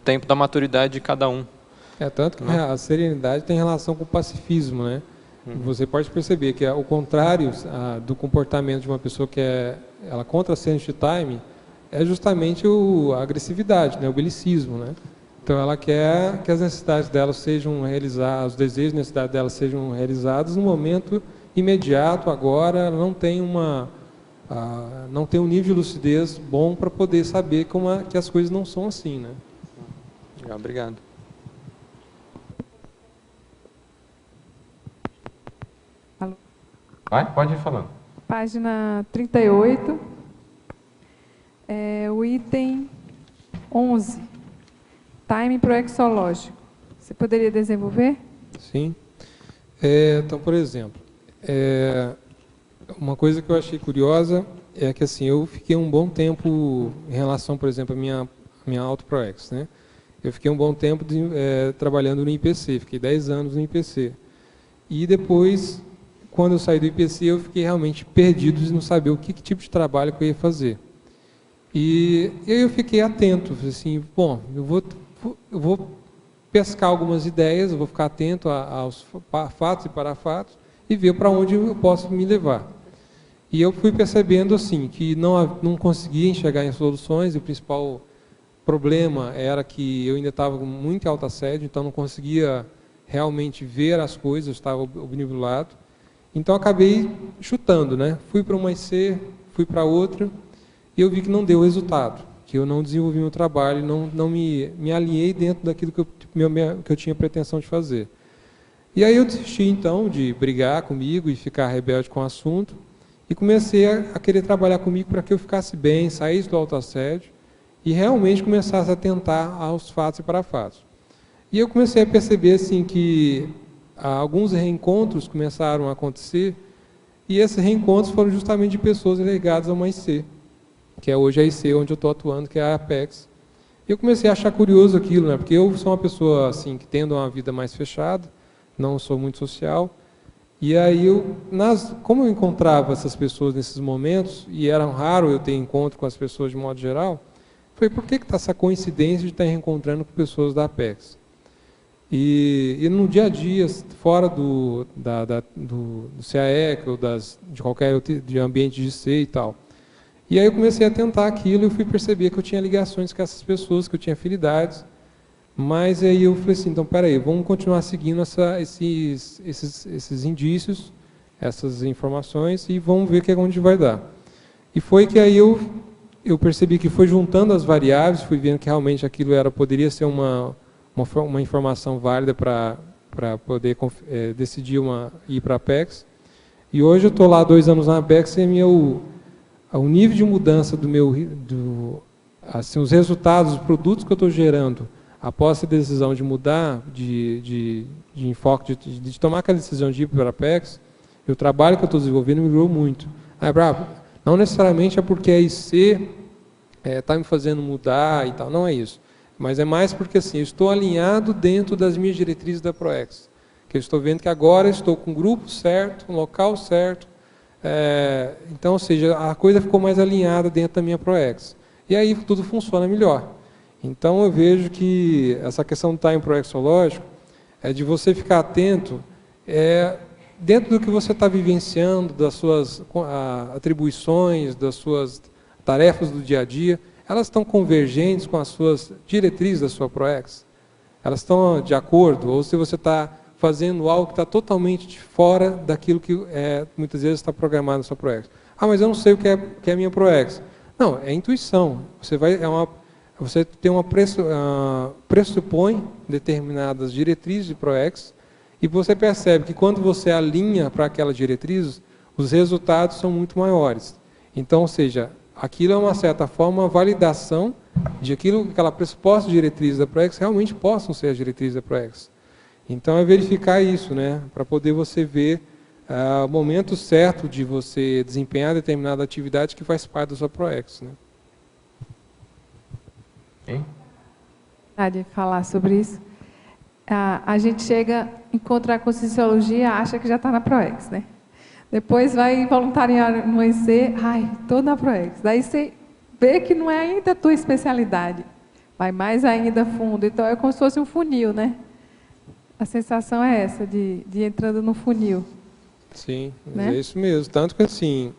tempo da maturidade de cada um. Tanto que a serenidade tem relação com o pacifismo, né? Você pode perceber que o contrário do comportamento de uma pessoa que ela contra a sense de time é justamente a agressividade, né? O belicismo, né? Então ela quer que as necessidades dela sejam realizadas, os desejos e necessidades dela sejam realizados no momento imediato, agora. Ela não tem um nível de lucidez bom para poder saber que as coisas não são assim, né? Obrigado. Vai, pode ir falando. Página 38, o item 11, time proexológico. Você poderia desenvolver? Sim. Então, por exemplo, uma coisa que eu achei curiosa é que assim, eu fiquei um bom tempo em relação, por exemplo, à minha AutoProex, né? Eu fiquei um bom tempo trabalhando no IPC, fiquei 10 anos no IPC. E depois, quando eu saí do IPC, eu fiquei realmente perdido de não saber que tipo de trabalho que eu ia fazer. E aí eu fiquei atento, assim, bom, eu vou pescar algumas ideias, eu vou ficar atento aos fatos e parafatos e ver para onde eu posso me levar. E eu fui percebendo assim que não conseguia enxergar em soluções. O principal problema era que eu ainda estava muito em alto assédio, então não conseguia realmente ver as coisas, eu estava obnubilado. Então acabei chutando, né? Fui para uma IC, fui para outra, e eu vi que não deu resultado, que eu não desenvolvi meu trabalho, não me alinhei dentro daquilo que eu tinha pretensão de fazer. E aí eu desisti então de brigar comigo e ficar rebelde com o assunto, e comecei a querer trabalhar comigo para que eu ficasse bem, saísse do autoassédio, e realmente começasse a atentar aos fatos e parafatos. E eu comecei a perceber assim que alguns reencontros começaram a acontecer, e esses reencontros foram justamente de pessoas ligadas a uma IC, que é hoje a IC onde eu estou atuando, que é a Apex. E eu comecei a achar curioso aquilo, né? Porque eu sou uma pessoa assim que tendo uma vida mais fechada, não sou muito social, e aí como eu encontrava essas pessoas nesses momentos, e era raro eu ter encontro com as pessoas de modo geral, foi por que está essa coincidência de estar reencontrando com pessoas da Apex? E no dia a dia, fora do CAEC ou de qualquer outro ambiente de C e tal. E aí eu comecei a tentar aquilo e fui perceber que eu tinha ligações com essas pessoas, que eu tinha afinidades. Mas aí eu falei assim, então peraí, vamos continuar seguindo esses indícios, essas informações, e vamos ver onde vai dar. E foi que aí eu percebi que foi juntando as variáveis, fui vendo que realmente aquilo poderia ser uma informação válida para poder decidir ir para a Apex. E hoje eu estou lá 2 anos na Apex e o nível de mudança os resultados, os produtos que eu estou gerando após essa decisão de mudar de enfoque, de tomar aquela decisão de ir para a Apex, o trabalho que eu estou desenvolvendo melhorou muito. Não necessariamente é porque a IC está me fazendo mudar e tal, não é isso. Mas é mais porque assim, eu estou alinhado dentro das minhas diretrizes da Proex. Que eu estou vendo que agora estou com o grupo certo, com o local certo. Então, ou seja, a coisa ficou mais alinhada dentro da minha Proex. E aí tudo funciona melhor. Então eu vejo que essa questão do time proexológico é de você ficar atento dentro do que você está vivenciando, das suas atribuições, das suas tarefas do dia a dia. Elas estão convergentes com as suas diretrizes da sua Proex? Elas estão de acordo? Ou se você está fazendo algo que está totalmente fora daquilo que muitas vezes está programado na sua Proex? Mas eu não sei o que é a minha Proex. Não, é intuição. Você pressupõe determinadas diretrizes de Proex e você percebe que quando você alinha para aquelas diretrizes, os resultados são muito maiores. Então, ou seja, aquilo é uma certa forma uma validação de aquela pressuposta diretriz da Proex realmente possam ser as diretrizes da Proex. Então é verificar isso, né, para poder você ver o momento certo de você desempenhar determinada atividade que faz parte da sua Proex, né? Hein? De falar sobre isso. A gente chega, encontra a Conscienciologia, acha que já está na ProEx, né? Depois vai voluntariar no EC, estou na ProEx. Daí você vê que não é ainda a tua especialidade. Vai mais ainda fundo. Então, é como se fosse um funil, né? A sensação é essa, de entrando no funil. Sim, né? É isso mesmo. Tanto que, assim,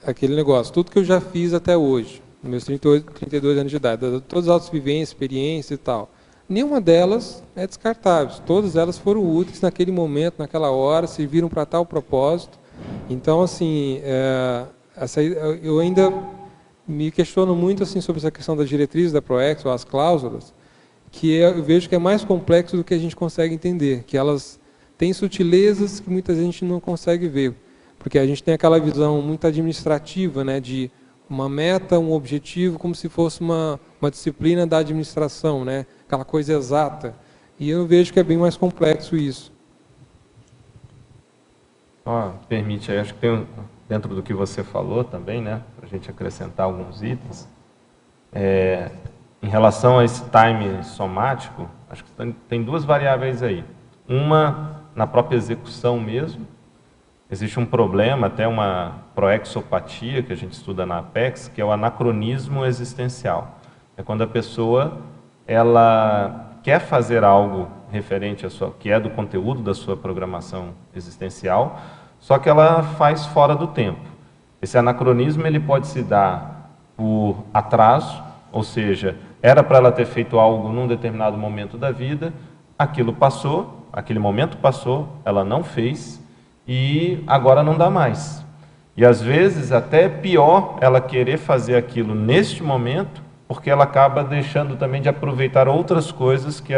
aquele negócio, tudo que eu já fiz até hoje, nos meus 32 anos de idade, todas as autovivências, experiências e tal, nenhuma delas é descartável. Todas elas foram úteis naquele momento, naquela hora, serviram para tal propósito. Então, assim, eu ainda me questiono muito assim, sobre essa questão das diretrizes da ProEx, ou as cláusulas, que eu vejo que é mais complexo do que a gente consegue entender, que elas têm sutilezas que muita gente não consegue ver, porque a gente tem aquela visão muito administrativa, né, de uma meta, um objetivo, como se fosse uma disciplina da administração, né, aquela coisa exata, e eu vejo que é bem mais complexo isso. Permite, acho que tem dentro do que você falou também, né, para a gente acrescentar alguns itens. Em relação a esse time somático, acho que tem duas variáveis aí. Uma, na própria execução mesmo, existe um problema, até uma proexopatia, que a gente estuda na Apex, que é o anacronismo existencial. É quando a pessoa ela quer fazer algo referente a que é do conteúdo da sua programação existencial, só que ela faz fora do tempo. Esse anacronismo ele pode se dar por atraso, ou seja, era para ela ter feito algo num determinado momento da vida, aquilo passou, aquele momento passou, ela não fez e agora não dá mais. E às vezes até é pior ela querer fazer aquilo neste momento, porque ela acaba deixando também de aproveitar outras coisas que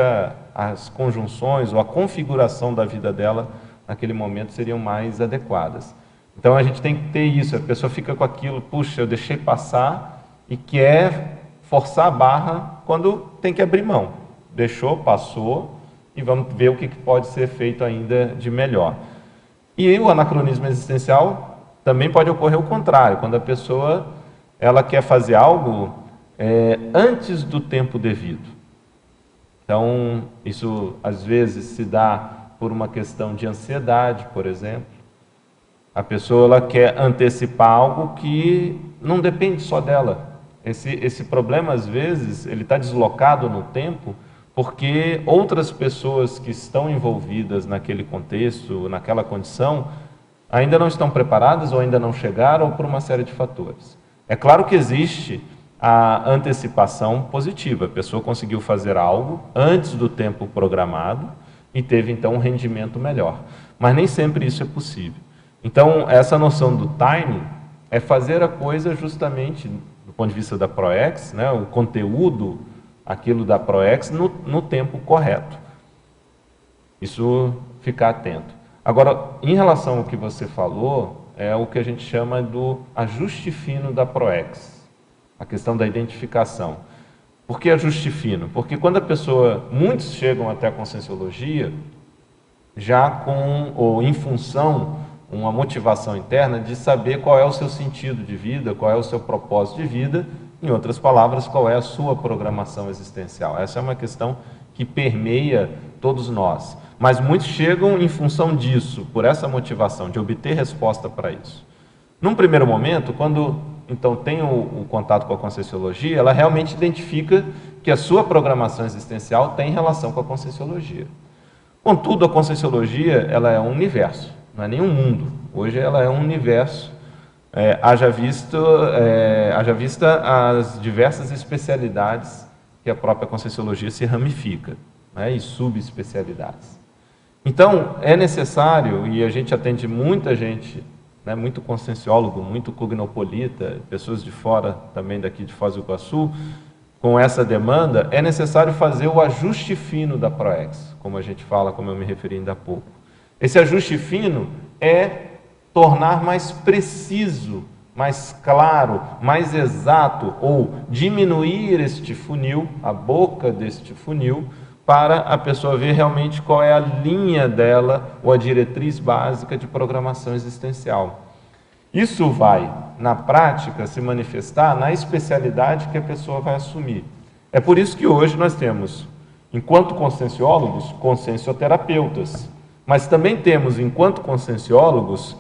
as conjunções ou a configuração da vida dela naquele momento seriam mais adequadas. Então a gente tem que ter isso, a pessoa fica com aquilo, puxa, eu deixei passar e quer forçar a barra quando tem que abrir mão. Deixou, passou e vamos ver o que pode ser feito ainda de melhor. E o anacronismo existencial também pode ocorrer o contrário, quando a pessoa ela quer fazer algo antes do tempo devido. Então, isso às vezes se dá por uma questão de ansiedade, por exemplo. A pessoa ela quer antecipar algo que não depende só dela. Esse problema, às vezes, ele está deslocado no tempo porque outras pessoas que estão envolvidas naquele contexto, naquela condição, ainda não estão preparadas ou ainda não chegaram, ou por uma série de fatores. É claro que existe a antecipação positiva. A pessoa conseguiu fazer algo antes do tempo programado e teve, então, um rendimento melhor. Mas nem sempre isso é possível. Então, essa noção do timing é fazer a coisa justamente, do ponto de vista da ProEx, né, o conteúdo, aquilo da ProEx, no tempo correto. Isso, ficar atento. Agora, em relação ao que você falou, é o que a gente chama do ajuste fino da ProEx. A questão da identificação. Por que ajuste fino? Porque quando a pessoa, muitos chegam até a Conscienciologia já ou em função, uma motivação interna de saber qual é o seu sentido de vida, qual é o seu propósito de vida, em outras palavras, qual é a sua programação existencial. Essa é uma questão que permeia todos nós. Mas muitos chegam em função disso, por essa motivação, de obter resposta para isso. Num primeiro momento, quando então tem o contato com a Conscienciologia, ela realmente identifica que a sua programação existencial tem relação com a Conscienciologia. Contudo, a Conscienciologia ela é um universo, não é nem um mundo. Hoje ela é um universo, haja vista as diversas especialidades que a própria Conscienciologia se ramifica, né, e subespecialidades. Então, é necessário, e a gente atende muita gente, né, muito conscienciólogo, muito cognopolita, pessoas de fora, também daqui de Foz do Iguaçu, com essa demanda, é necessário fazer o ajuste fino da ProEx, como a gente fala, como eu me referi ainda há pouco. Esse ajuste fino é tornar mais preciso, mais claro, mais exato, ou diminuir este funil, a boca deste funil, para a pessoa ver realmente qual é a linha dela, ou a diretriz básica de programação existencial. Isso vai na prática, se manifestar na especialidade que a pessoa vai assumir. É por isso que hoje nós temos, enquanto conscienciólogos, consciencioterapeutas, mas também temos, enquanto conscienciólogos,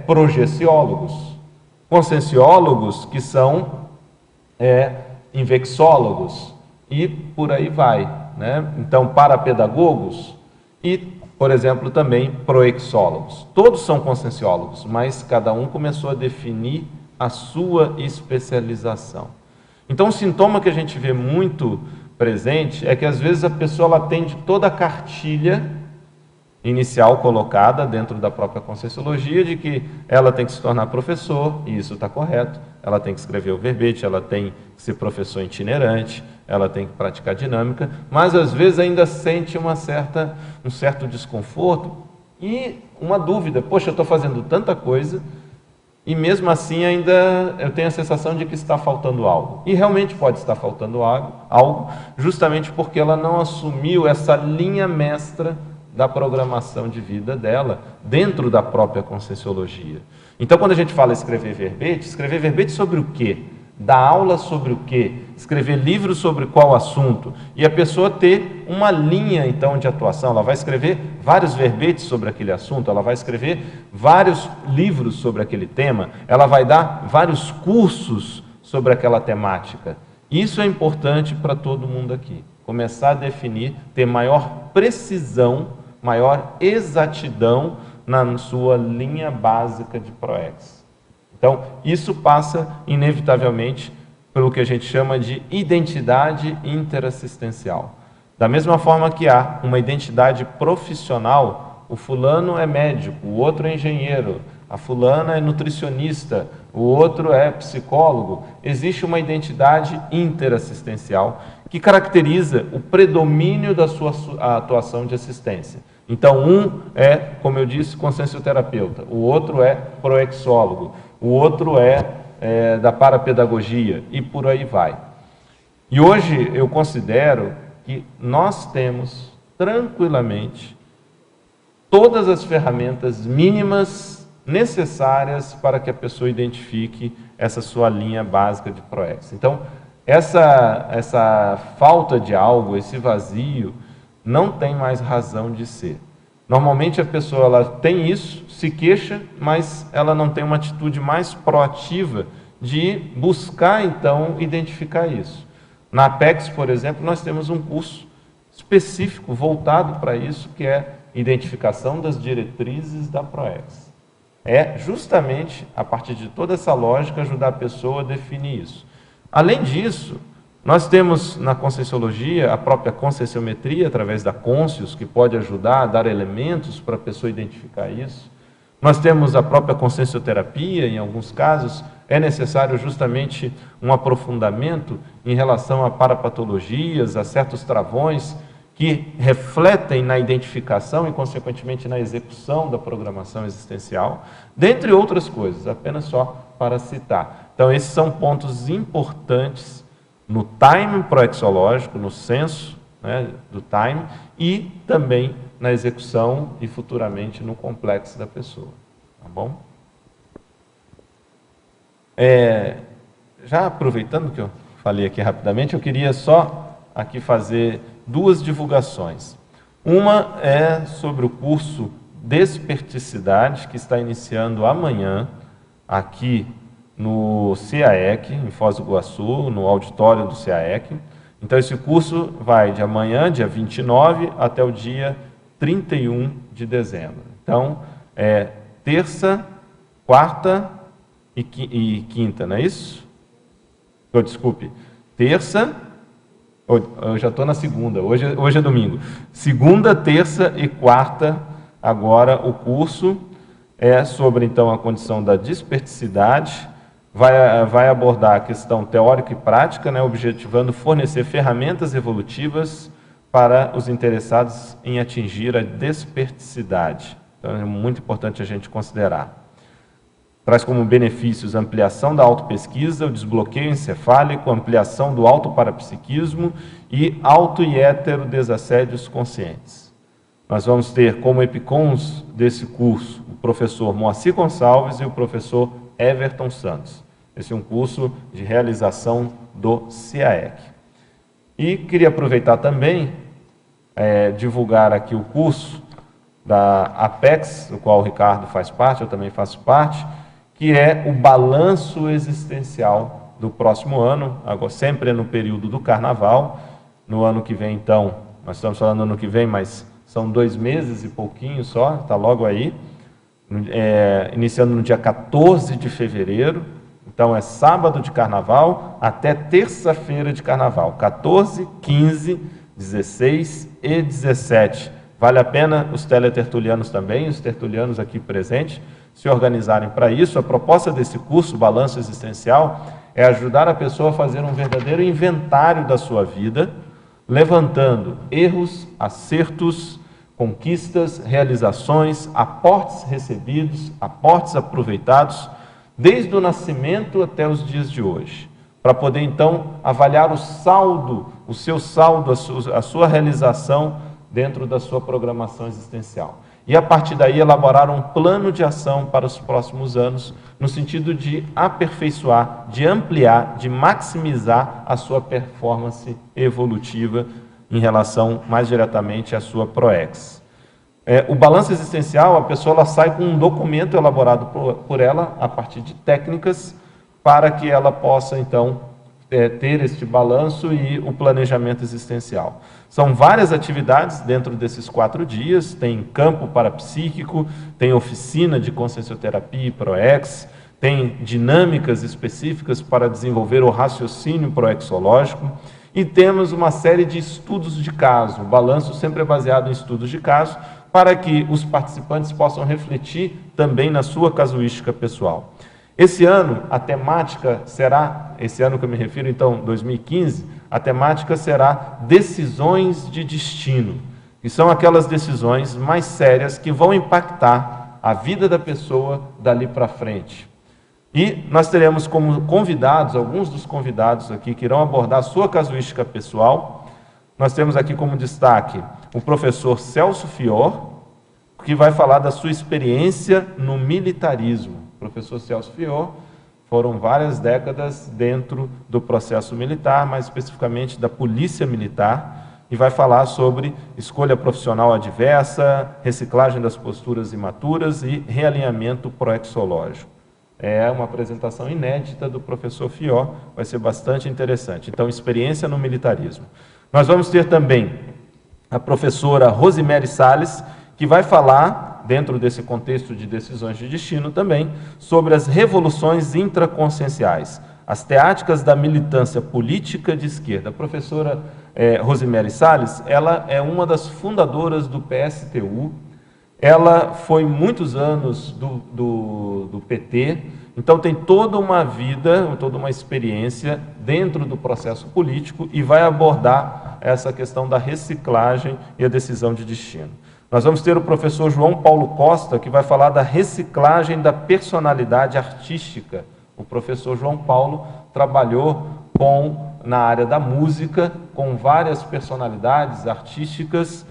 projeciólogos. Conscienciólogos que são invexólogos e por aí vai, né? Então, parapedagogos e, por exemplo, também proexólogos. Todos são conscienciólogos, mas cada um começou a definir a sua especialização. Então, o sintoma que a gente vê muito presente é que, às vezes, a pessoa ela atende toda a cartilha inicial colocada dentro da própria Conscienciologia de que ela tem que se tornar professor, e isso está correto, ela tem que escrever o verbete, ela tem que ser professor itinerante, ela tem que praticar dinâmica, mas às vezes ainda sente um certo desconforto e uma dúvida, poxa, eu estou fazendo tanta coisa e mesmo assim ainda eu tenho a sensação de que está faltando algo. E realmente pode estar faltando algo justamente porque ela não assumiu essa linha mestra da programação de vida dela dentro da própria Conscienciologia. Então, quando a gente fala escrever verbete sobre o quê? Dar aula sobre o quê? Escrever livros sobre qual assunto? E a pessoa ter uma linha, então, de atuação. Ela vai escrever vários verbetes sobre aquele assunto, ela vai escrever vários livros sobre aquele tema, ela vai dar vários cursos sobre aquela temática. Isso é importante para todo mundo aqui. Começar a definir, ter maior precisão, maior exatidão na sua linha básica de PROEX. Então, isso passa, inevitavelmente, pelo que a gente chama de identidade interassistencial. Da mesma forma que há uma identidade profissional, o fulano é médico, o outro é engenheiro, a fulana é nutricionista, o outro é psicólogo. Existe uma identidade interassistencial que caracteriza o predomínio da sua atuação de assistência. Então, um é, como eu disse, consciencioterapeuta, o outro é proexólogo, o outro é da parapedagogia e por aí vai. E hoje eu considero que nós temos tranquilamente todas as ferramentas mínimas necessárias para que a pessoa identifique essa sua linha básica de PROEX. Então, essa falta de algo, esse vazio, não tem mais razão de ser. Normalmente a pessoa ela tem isso, se queixa, mas ela não tem uma atitude mais proativa de buscar, então, identificar isso. Na Apex, por exemplo, nós temos um curso específico voltado para isso, que é identificação das diretrizes da PROEX. É justamente, a partir de toda essa lógica, ajudar a pessoa a definir isso. Além disso, nós temos na Conscienciologia a própria conscienciometria, através da Conscius, que pode ajudar a dar elementos para a pessoa identificar isso. Nós temos a própria consciencioterapia, em alguns casos, é necessário justamente um aprofundamento em relação a parapatologias, a certos travões que refletem na identificação e, consequentemente, na execução da programação existencial, dentre outras coisas, apenas só para citar. Então, esses são pontos importantes no time proexológico, no senso, né, do time, e também na execução e futuramente no complexo da pessoa. Tá bom? Já aproveitando que eu falei aqui rapidamente, eu queria só aqui fazer duas divulgações. Uma é sobre o curso Desperticidade, que está iniciando amanhã, aqui no CAEC, em Foz do Iguaçu, no auditório do CAEC. Então, esse curso vai de amanhã, dia 29, até o dia 31 de dezembro. Então, terça, quarta e quinta, não é isso? Desculpe, terça, eu já estou na segunda, hoje é domingo. Segunda, terça e quarta, agora o curso é sobre, então, a condição da desperticidade. Vai abordar a questão teórica e prática, né, objetivando fornecer ferramentas evolutivas para os interessados em atingir a desperticidade. Então, é muito importante a gente considerar. Traz como benefícios a ampliação da autopesquisa, o desbloqueio encefálico, ampliação do autoparapsiquismo e auto e hétero desassédios conscientes. Nós vamos ter como epicons desse curso o professor Moacir Gonçalves e o professor Everton Santos. Esse é um curso de realização do CIAEC. E queria aproveitar também, divulgar aqui o curso da Apex, do qual o Ricardo faz parte, eu também faço parte, que é o balanço existencial do próximo ano, agora sempre no período do Carnaval. No ano que vem, então, nós estamos falando ano que vem, mas são 2 meses e pouquinho só, está logo aí, iniciando no dia 14 de fevereiro, então é sábado de Carnaval até terça-feira de Carnaval, 14, 15, 16 e 17. Vale a pena os teletertulianos também, os tertulianos aqui presentes, se organizarem para isso. A proposta desse curso, Balanço Existencial, é ajudar a pessoa a fazer um verdadeiro inventário da sua vida, levantando erros, acertos, conquistas, realizações, aportes recebidos, aportes aproveitados, desde o nascimento até os dias de hoje, para poder então avaliar o saldo, o seu saldo, a sua realização dentro da sua programação existencial. E a partir daí elaborar um plano de ação para os próximos anos, no sentido de aperfeiçoar, de ampliar, de maximizar a sua performance evolutiva em relação mais diretamente à sua ProEx. O balanço existencial, a pessoa ela sai com um documento elaborado por ela, a partir de técnicas, para que ela possa, então, ter este balanço e o planejamento existencial. São várias atividades dentro desses 4 dias, tem campo parapsíquico, tem oficina de consciencioterapia e ProEx, tem dinâmicas específicas para desenvolver o raciocínio proexológico, e temos uma série de estudos de caso. O balanço sempre é baseado em estudos de caso, para que os participantes possam refletir também na sua casuística pessoal. Esse ano, a temática será, esse ano que eu me refiro, então, 2015, a temática será decisões de destino, que são aquelas decisões mais sérias que vão impactar a vida da pessoa dali para frente. E nós teremos como convidados, alguns dos convidados aqui que irão abordar a sua casuística pessoal. Nós temos aqui como destaque o professor Celso Fior, que vai falar da sua experiência no militarismo. O professor Celso Fior foram várias décadas dentro do processo militar, mais especificamente da polícia militar, e vai falar sobre escolha profissional adversa, reciclagem das posturas imaturas e realinhamento proexológico. É uma apresentação inédita do professor Fior, vai ser bastante interessante. Então, experiência no militarismo. Nós vamos ter também a professora Rosemary Salles, que vai falar, dentro desse contexto de decisões de destino também, sobre as revoluções intraconscienciais, as teáticas da militância política de esquerda. A professora Rosemary Salles, ela é uma das fundadoras do PSTU, ela foi muitos anos do PT, então tem toda uma vida, toda uma experiência dentro do processo político e vai abordar essa questão da reciclagem e a decisão de destino. Nós vamos ter o professor João Paulo Costa, que vai falar da reciclagem da personalidade artística. O professor João Paulo trabalhou na área da música, com várias personalidades artísticas,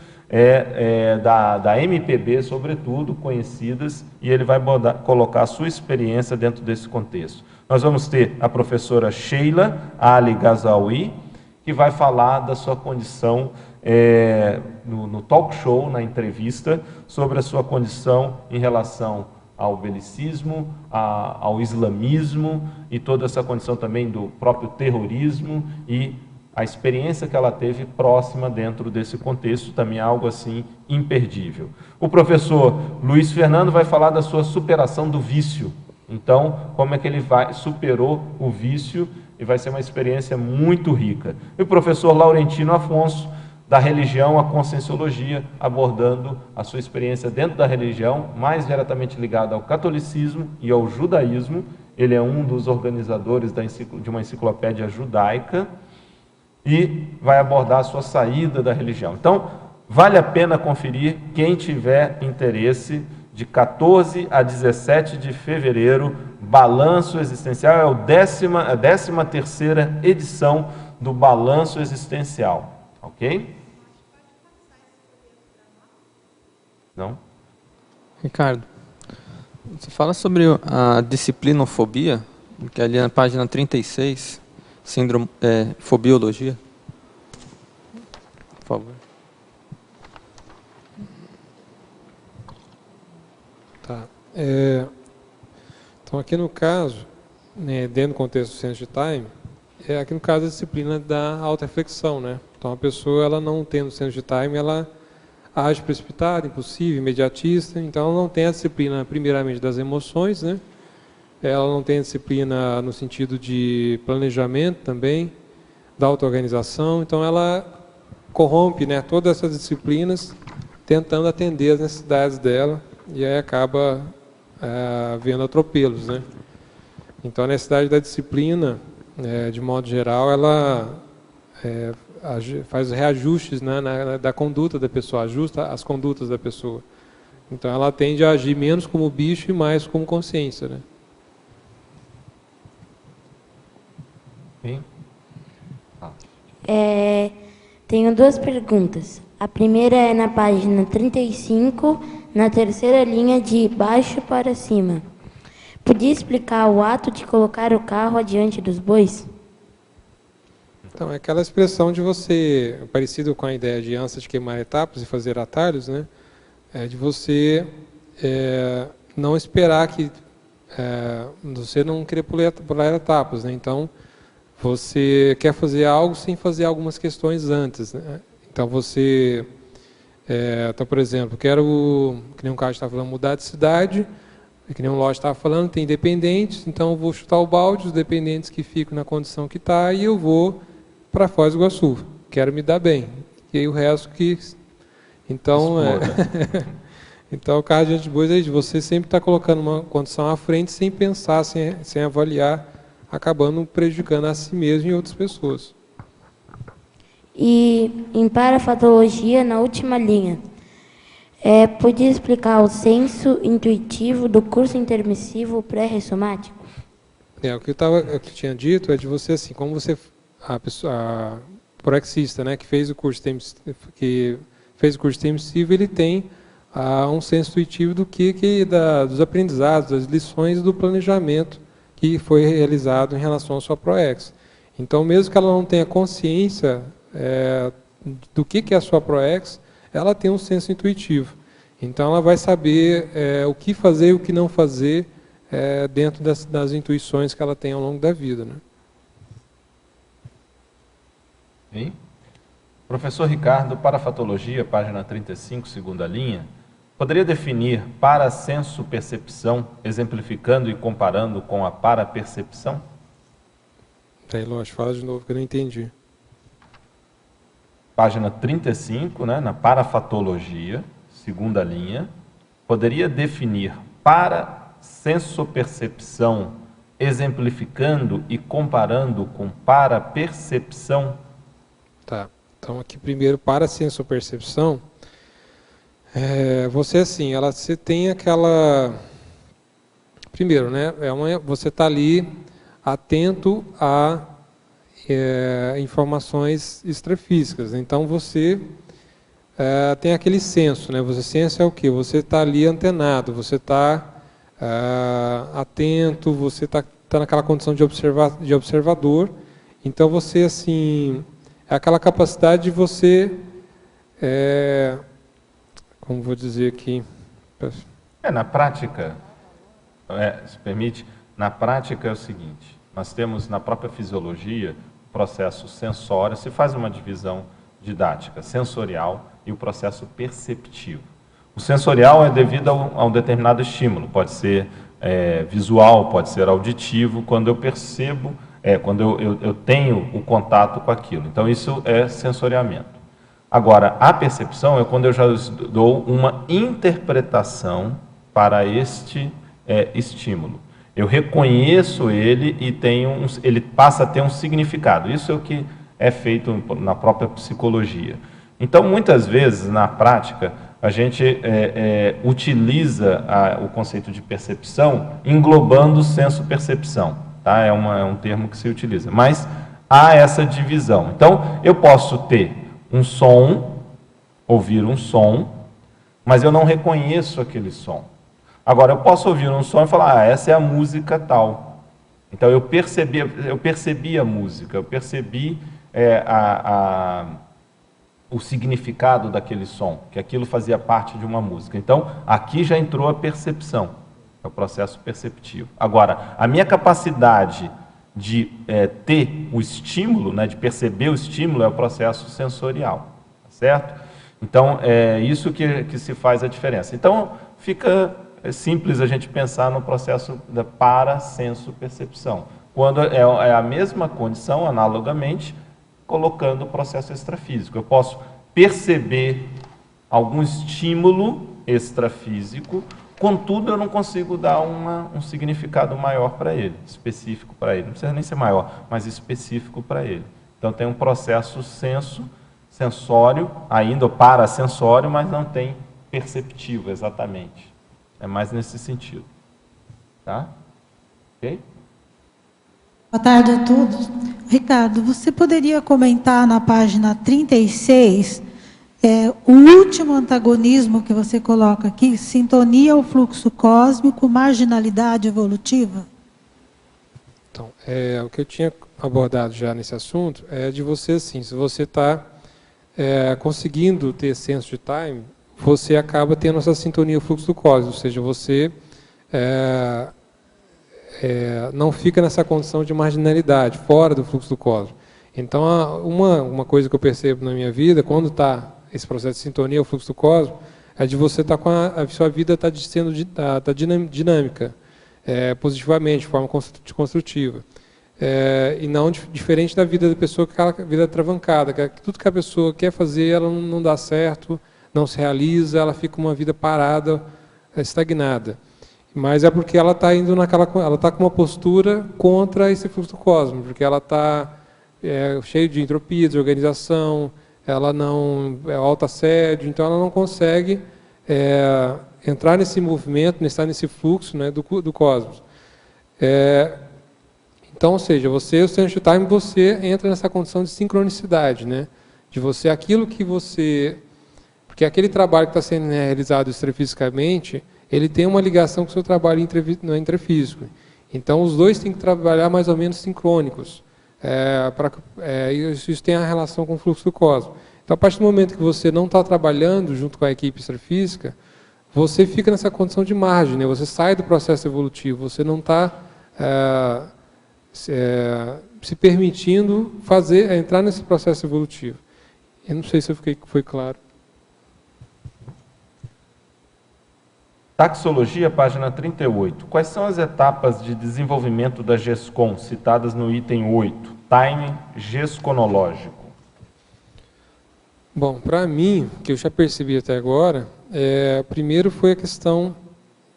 da MPB, sobretudo, conhecidas, e ele vai colocar a sua experiência dentro desse contexto. Nós vamos ter a professora Sheila Ali Gazaoui, que vai falar da sua condição no talk show, na entrevista, sobre a sua condição em relação ao belicismo, ao islamismo e toda essa condição também do próprio terrorismo e a experiência que ela teve próxima dentro desse contexto, também é algo assim imperdível. O professor Luiz Fernando vai falar da sua superação do vício. Então, como é que ele superou o vício, e vai ser uma experiência muito rica. E o professor Laurentino Afonso, da religião à conscienciologia, abordando a sua experiência dentro da religião, mais diretamente ligada ao catolicismo e ao judaísmo. Ele é um dos organizadores de uma enciclopédia judaica, e vai abordar a sua saída da religião. Então, vale a pena conferir, quem tiver interesse, de 14 a 17 de fevereiro, Balanço Existencial, é a 13ª edição do Balanço Existencial, ok? Não? Ricardo, Você fala sobre a disciplinofobia, que é ali na página 36, síndrome, fobiologia. Por favor. Tá. Então, aqui no caso, né, dentro do contexto do senso de time, aqui no caso a disciplina da auto-reflexão, né? Então, a pessoa, ela não tendo senso de time, ela age precipitada, impulsiva, imediatista, então ela não tem a disciplina, primeiramente, das emoções, né? Ela não tem a disciplina no sentido de planejamento também, da auto-organização, então ela corrompe, né, todas essas disciplinas, tentando atender as necessidades dela, e aí acaba havendo atropelos, né? Então a necessidade da disciplina, de modo geral, ela faz reajustes, né, da conduta da pessoa, ajusta as condutas da pessoa. Então ela tende a agir menos como bicho e mais como consciência, né? Sim. Tenho duas perguntas. A primeira é na página 35, na terceira linha de baixo para cima. Podia explicar o ato de colocar o carro adiante dos bois? Então, é aquela expressão de você, parecido com a ideia de antes de queimar etapas e fazer atalhos, né? De você não esperar que... você não querer pular etapas, né? Então, você quer fazer algo sem fazer algumas questões antes, né? Então, você... então, por exemplo, quero, que nem um cara estava falando, mudar de cidade, que nem um loja estava falando, tem dependentes, então eu vou chutar o balde, os dependentes que ficam na condição que está, e eu vou para Foz do Iguaçu. Quero me dar bem. E aí o resto que... Então, então o carro adiante de bois é isso. Você sempre está colocando uma condição à frente sem pensar, sem avaliar, acabando prejudicando a si mesmo e outras pessoas. E em parafatologia, na última linha, podia explicar o senso intuitivo do curso intermissivo pré-ressomático? O que eu tinha dito é de você, assim, como você, a proexista, né, que fez o curso intermissivo, ele tem um senso intuitivo do dos aprendizados, das lições do planejamento que foi realizado em relação à sua proex. Então, mesmo que ela não tenha consciência do que é a sua proex, ela tem um senso intuitivo. Então, ela vai saber o que fazer e o que não fazer dentro das intuições que ela tem ao longo da vida, né? Sim. Professor Ricardo, parafatologia, página 35, segunda linha, poderia definir parasenso-percepção, exemplificando e comparando com a parapercepção? Lógico, fala de novo que eu não entendi. Página 35, né, na parafatologia, segunda linha, poderia definir parasenso-percepção, exemplificando e comparando com parapercepção? Tá. Então, aqui primeiro, parasenso-percepção, você assim, você tem aquela... Primeiro, né, você está ali atento a informações extrafísicas. Então, você tem aquele senso, né? Senso é o quê? Você está ali antenado, você está atento, você está naquela condição de observador. Então, você, assim, é aquela capacidade de você... como vou dizer aqui? Na prática, se permite, na prática é o seguinte, nós temos na própria fisiologia o processo sensório, se faz uma divisão didática, sensorial e o processo perceptivo. O sensorial é devido a um determinado estímulo, pode ser visual, pode ser auditivo, quando eu percebo, quando eu tenho o contato com aquilo. Então isso é sensoriamento. Agora, a percepção é quando eu já dou uma interpretação para este estímulo. Eu reconheço ele e ele passa a ter um significado. Isso é o que é feito na própria psicologia. Então, muitas vezes, na prática, a gente utiliza o conceito de percepção englobando o senso-percepção. Tá? É um termo que se utiliza. Mas há essa divisão. Então, eu posso ter um som, ouvir um som, mas eu não reconheço aquele som. Agora, eu posso ouvir um som e falar, essa é a música tal. Então, eu percebi a música, eu percebi o significado daquele som, que aquilo fazia parte de uma música. Então, aqui já entrou a percepção, é o processo perceptivo. Agora, a minha capacidade de ter o estímulo, né, de perceber o estímulo, é o processo sensorial, certo? Então, é isso que se faz a diferença. Então, fica simples a gente pensar no processo da parasenso-percepção, quando é a mesma condição, analogamente, colocando o processo extrafísico. Eu posso perceber algum estímulo extrafísico, contudo, eu não consigo dar um significado maior para ele, específico para ele. Não precisa nem ser maior, mas específico para ele. Então, tem um processo sensório, ainda parasensório, mas não tem perceptivo exatamente. É mais nesse sentido. Tá? Ok? Boa tarde a todos. Ricardo, você poderia comentar na página 36, o último antagonismo que você coloca aqui, sintonia ao fluxo cósmico, marginalidade evolutiva? Então, o que eu tinha abordado já nesse assunto é de você, assim, se você está conseguindo ter senso de time, você acaba tendo essa sintonia ao fluxo do cosmos, ou seja, você não fica nessa condição de marginalidade, fora do fluxo do cosmos. Então, uma coisa que eu percebo na minha vida, quando está esse processo de sintonia ao fluxo do cosmos, é de você estar com a sua vida sendo dinâmica, positivamente, de forma construtiva. E não diferente da vida da pessoa, que é aquela vida travancada, que tudo que a pessoa quer fazer, ela não dá certo, não se realiza, ela fica uma vida parada, estagnada. Mas é porque ela está indo ela está com uma postura contra esse fluxo do cosmos, porque ela está cheia de entropia, desorganização, ela não é autoassédio, então ela não consegue entrar nesse movimento, estar nesse fluxo, né, do cosmos. Então, ou seja, o senso time, você entra nessa condição de sincronicidade, né, de você, aquilo que você... Porque aquele trabalho que está sendo realizado extrafisicamente, ele tem uma ligação com o seu trabalho intrafísico. Então, os dois têm que trabalhar mais ou menos sincrônicos. Isso tem a relação com o fluxo do cosmos. Então, a partir do momento que você não está trabalhando junto com a equipe extrafísica, você fica nessa condição de margem, né? Você sai do processo evolutivo, você não está se permitindo entrar nesse processo evolutivo. Eu não sei se foi claro. Taxologia, página 38. Quais são as etapas de desenvolvimento da GESCOM, citadas no item 8? Timing gesconológico. Bom, para mim, que eu já percebi até agora, primeiro foi a questão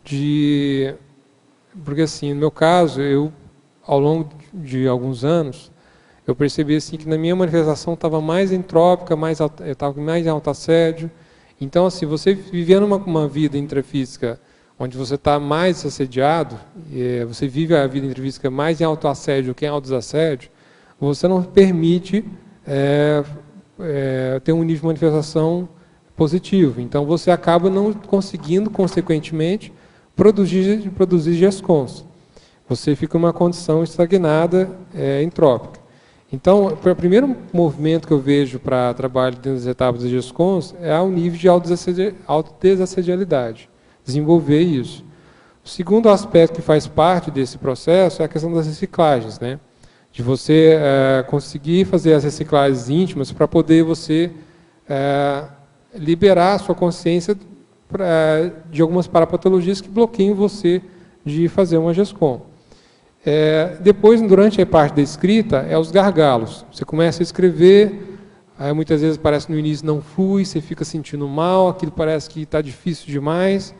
de... Porque, assim, no meu caso, ao longo de alguns anos, eu percebi assim, que na minha manifestação estava mais entrópica, eu estava mais em autoassédio. Então, assim, você vivendo uma vida intrafísica onde você está mais assediado, você vive a vida intrafísica mais em autoassédio que em autodesassédio, você não permite ter um nível de manifestação positivo. Então, você acaba não conseguindo, consequentemente, produzir GESCONs. Você fica em uma condição estagnada, entrópica. Então, o primeiro movimento que eu vejo para trabalho dentro das etapas de GESCONs é ao nível de autodesassedialidade, desenvolver isso. O segundo aspecto que faz parte desse processo é a questão das reciclagens, né? De você conseguir fazer as reciclagens íntimas para poder você liberar a sua consciência de algumas parapatologias que bloqueiam você de fazer uma GESCON. Depois, durante a parte da escrita, os gargalos. Você começa a escrever, aí muitas vezes parece no início não flui, você fica sentindo mal, aquilo parece que está difícil demais,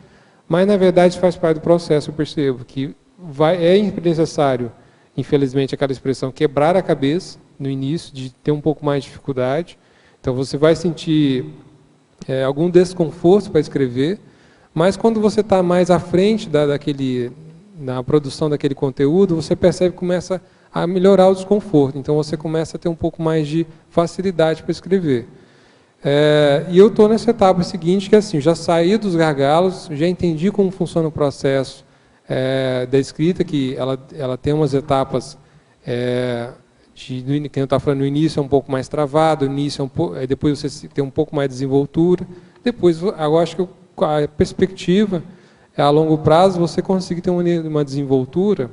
mas na verdade faz parte do processo. Eu percebo que é necessário, infelizmente, aquela expressão quebrar a cabeça no início, de ter um pouco mais de dificuldade. Então você vai sentir algum desconforto para escrever, mas quando você está mais à frente na produção daquele conteúdo, você percebe que começa a melhorar o desconforto. Então, você começa a ter um pouco mais de facilidade para escrever. E eu estou nessa etapa seguinte, que é assim, já saí dos gargalos, já entendi como funciona o processo da escrita, que ela tem umas etapas, que eu estava falando, no início é um pouco mais travado, no início depois você tem um pouco mais de desenvoltura, depois, agora acho que a perspectiva é a longo prazo você conseguir ter uma desenvoltura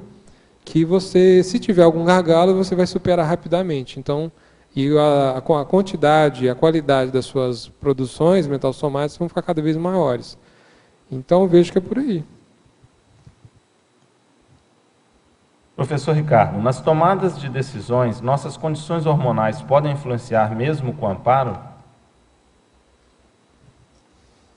que você, se tiver algum gargalo, você vai superar rapidamente. Então, a quantidade e a qualidade das suas produções mental-somáticas vão ficar cada vez maiores. Então, eu vejo que é por aí. Professor Ricardo, nas tomadas de decisões, nossas condições hormonais podem influenciar mesmo com o amparo?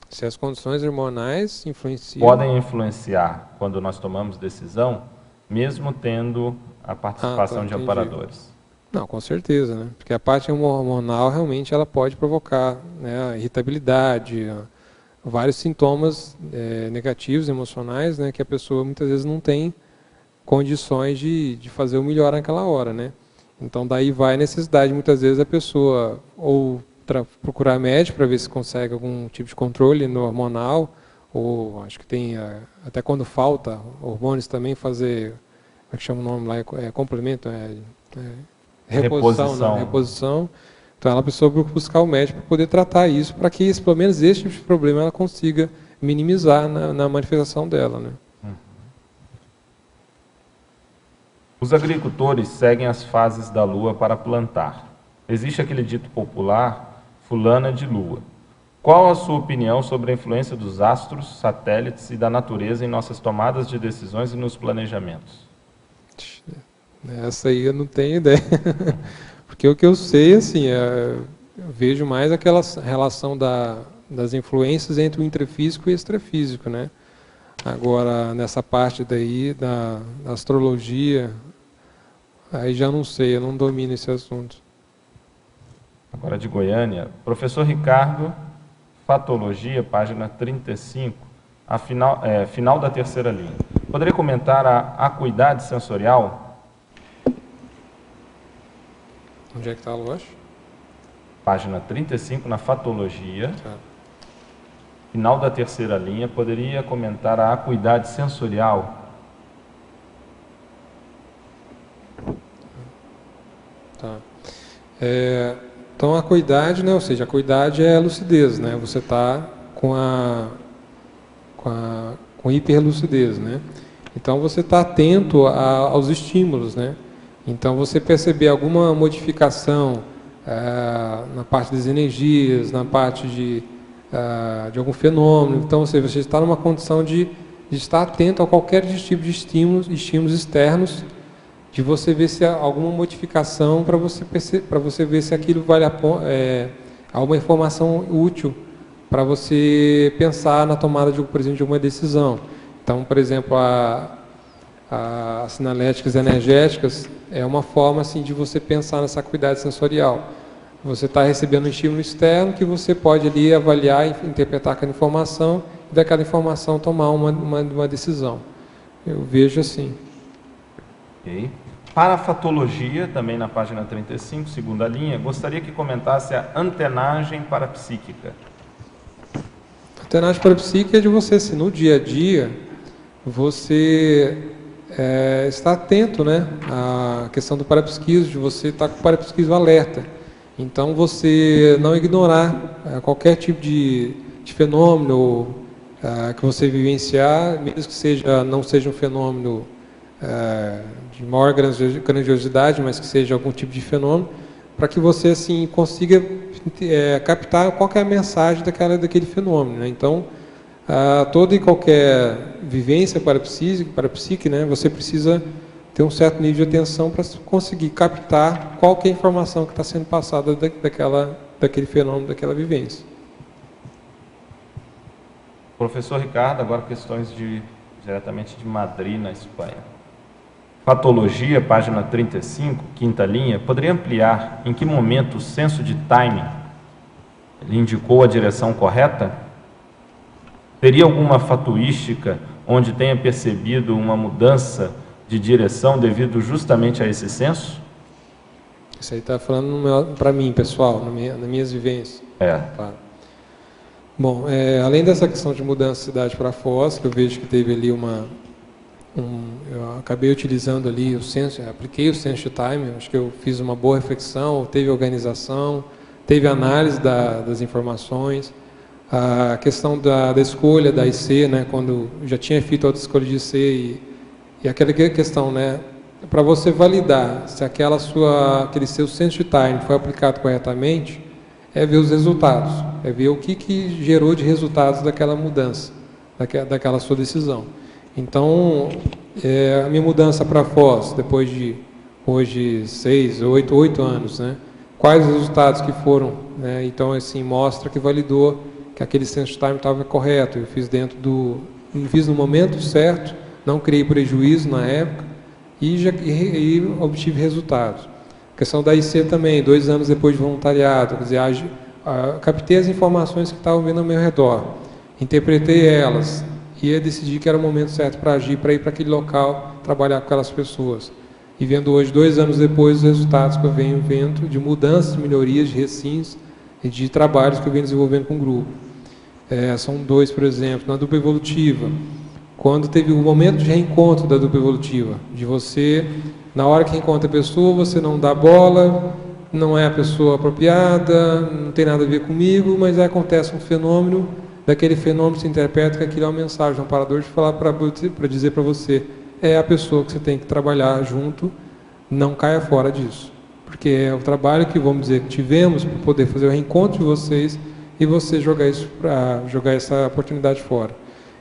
Se as condições hormonais influenciam... Podem influenciar quando nós tomamos decisão, mesmo tendo a participação de amparadores. Não, com certeza, né? Porque a parte hormonal realmente ela pode provocar, né, irritabilidade, vários sintomas negativos, emocionais, né, que a pessoa muitas vezes não tem condições de fazer o melhor naquela hora, né? Então daí vai a necessidade, muitas vezes, a pessoa ou procurar médico para ver se consegue algum tipo de controle no hormonal, ou acho que tem, até quando falta hormônios também, fazer, como é que chama o nome lá, complemento, reposição. Então a pessoa buscar o médico para poder tratar isso, para que pelo menos esse tipo de problema ela consiga minimizar na manifestação dela, né? Os agricultores seguem as fases da lua para plantar. Existe aquele dito popular, fulana de lua. Qual a sua opinião sobre a influência dos astros, satélites e da natureza em nossas tomadas de decisões e nos planejamentos? Essa aí eu não tenho ideia. Porque o que eu sei, assim, eu vejo mais aquela relação das influências entre o intrafísico e o extrafísico, né? Agora, nessa parte daí da astrologia, aí já não sei, eu não domino esse assunto. Agora de Goiânia, professor Ricardo, Fatologia, página 35, final da terceira linha. Poderia comentar a acuidade sensorial? Onde é que está, Loche? Página 35, na Fatologia. Tá. Final da terceira linha, poderia comentar a acuidade sensorial? Tá. Então, a acuidade, né, ou seja, a acuidade é a lucidez, né? Você está com hiperlucidez, né? Então, você está atento aos estímulos, né? Então, você perceber alguma modificação na parte das energias, na parte de algum fenômeno. Então, ou seja, você está numa condição de estar atento a qualquer tipo de estímulos externos, de você ver se há alguma modificação para você ver se aquilo vale há uma informação útil para você pensar na tomada por exemplo, de uma decisão. Então, por exemplo, as sinaléticas energéticas é uma forma assim de você pensar nessa acuidade sensorial. Você está recebendo um estímulo externo que você pode ali avaliar e interpretar aquela informação e daquela informação tomar uma decisão. Eu vejo assim. Ok. Para a fatologia, também na página 35, segunda linha, gostaria que comentasse a antenagem parapsíquica. A antenagem parapsíquica é de você, assim, no dia a dia, você está atento, né, à questão do parapsiquismo, de você estar com o parapsiquismo alerta. Então, você não ignorar qualquer tipo de fenômeno que você vivenciar, mesmo que não seja um fenômeno de maior grandiosidade, mas que seja algum tipo de fenômeno, para que você assim consiga captar qual que é a mensagem daquele fenômeno, né? Então, toda e qualquer vivência parapsíquica, né, você precisa ter um certo nível de atenção para conseguir captar qual que é a informação que está sendo passada daquele fenômeno, daquela vivência. Professor Ricardo, agora questões diretamente de Madrid, na Espanha. Patologia, página 35, quinta linha, poderia ampliar em que momento o senso de timing lhe indicou a direção correta? Teria alguma fatuística onde tenha percebido uma mudança de direção devido justamente a esse senso? Isso aí está falando para mim, pessoal, nas minhas vivências. Claro. Bom, além dessa questão de mudança de cidade para Foz, que eu vejo que teve ali eu acabei utilizando ali o senso, apliquei o sense de time, acho que eu fiz uma boa reflexão, teve organização, teve análise das informações, a questão da escolha da IC, né, quando eu já tinha feito outra escolha de IC e aquela questão, né, para você validar se aquele seu sense de time foi aplicado corretamente, é ver os resultados, é ver o que gerou de resultados daquela mudança, daquela sua decisão. Então, a minha mudança para Foz, depois de hoje 8 anos, né? Quais os resultados que foram, né? Então, assim, mostra que validou que aquele sense time estava correto. Eu fiz fiz no momento certo, não criei prejuízo na época e obtive resultados. A questão da IC também, 2 anos depois de voluntariado, quer dizer, captei as informações que estavam vindo ao meu redor, interpretei elas, e decidi que era o momento certo para agir, para ir para aquele local, trabalhar com aquelas pessoas. E vendo hoje, 2 anos depois, os resultados que eu venho vendo de mudanças, de melhorias, de recins e de trabalhos que eu venho desenvolvendo com o grupo. São 2, por exemplo, na dupla evolutiva. Quando teve o momento de reencontro da dupla evolutiva, de você, na hora que reencontra a pessoa, você não dá bola, não é a pessoa apropriada, não tem nada a ver comigo, mas aí acontece um fenômeno. Daquele fenômeno se interpreta que aquilo é uma mensagem do amparador de falar para dizer para você, é a pessoa que você tem que trabalhar junto, não caia fora disso. Porque é o trabalho que, vamos dizer, que tivemos para poder fazer o reencontro de vocês e você jogar essa oportunidade fora.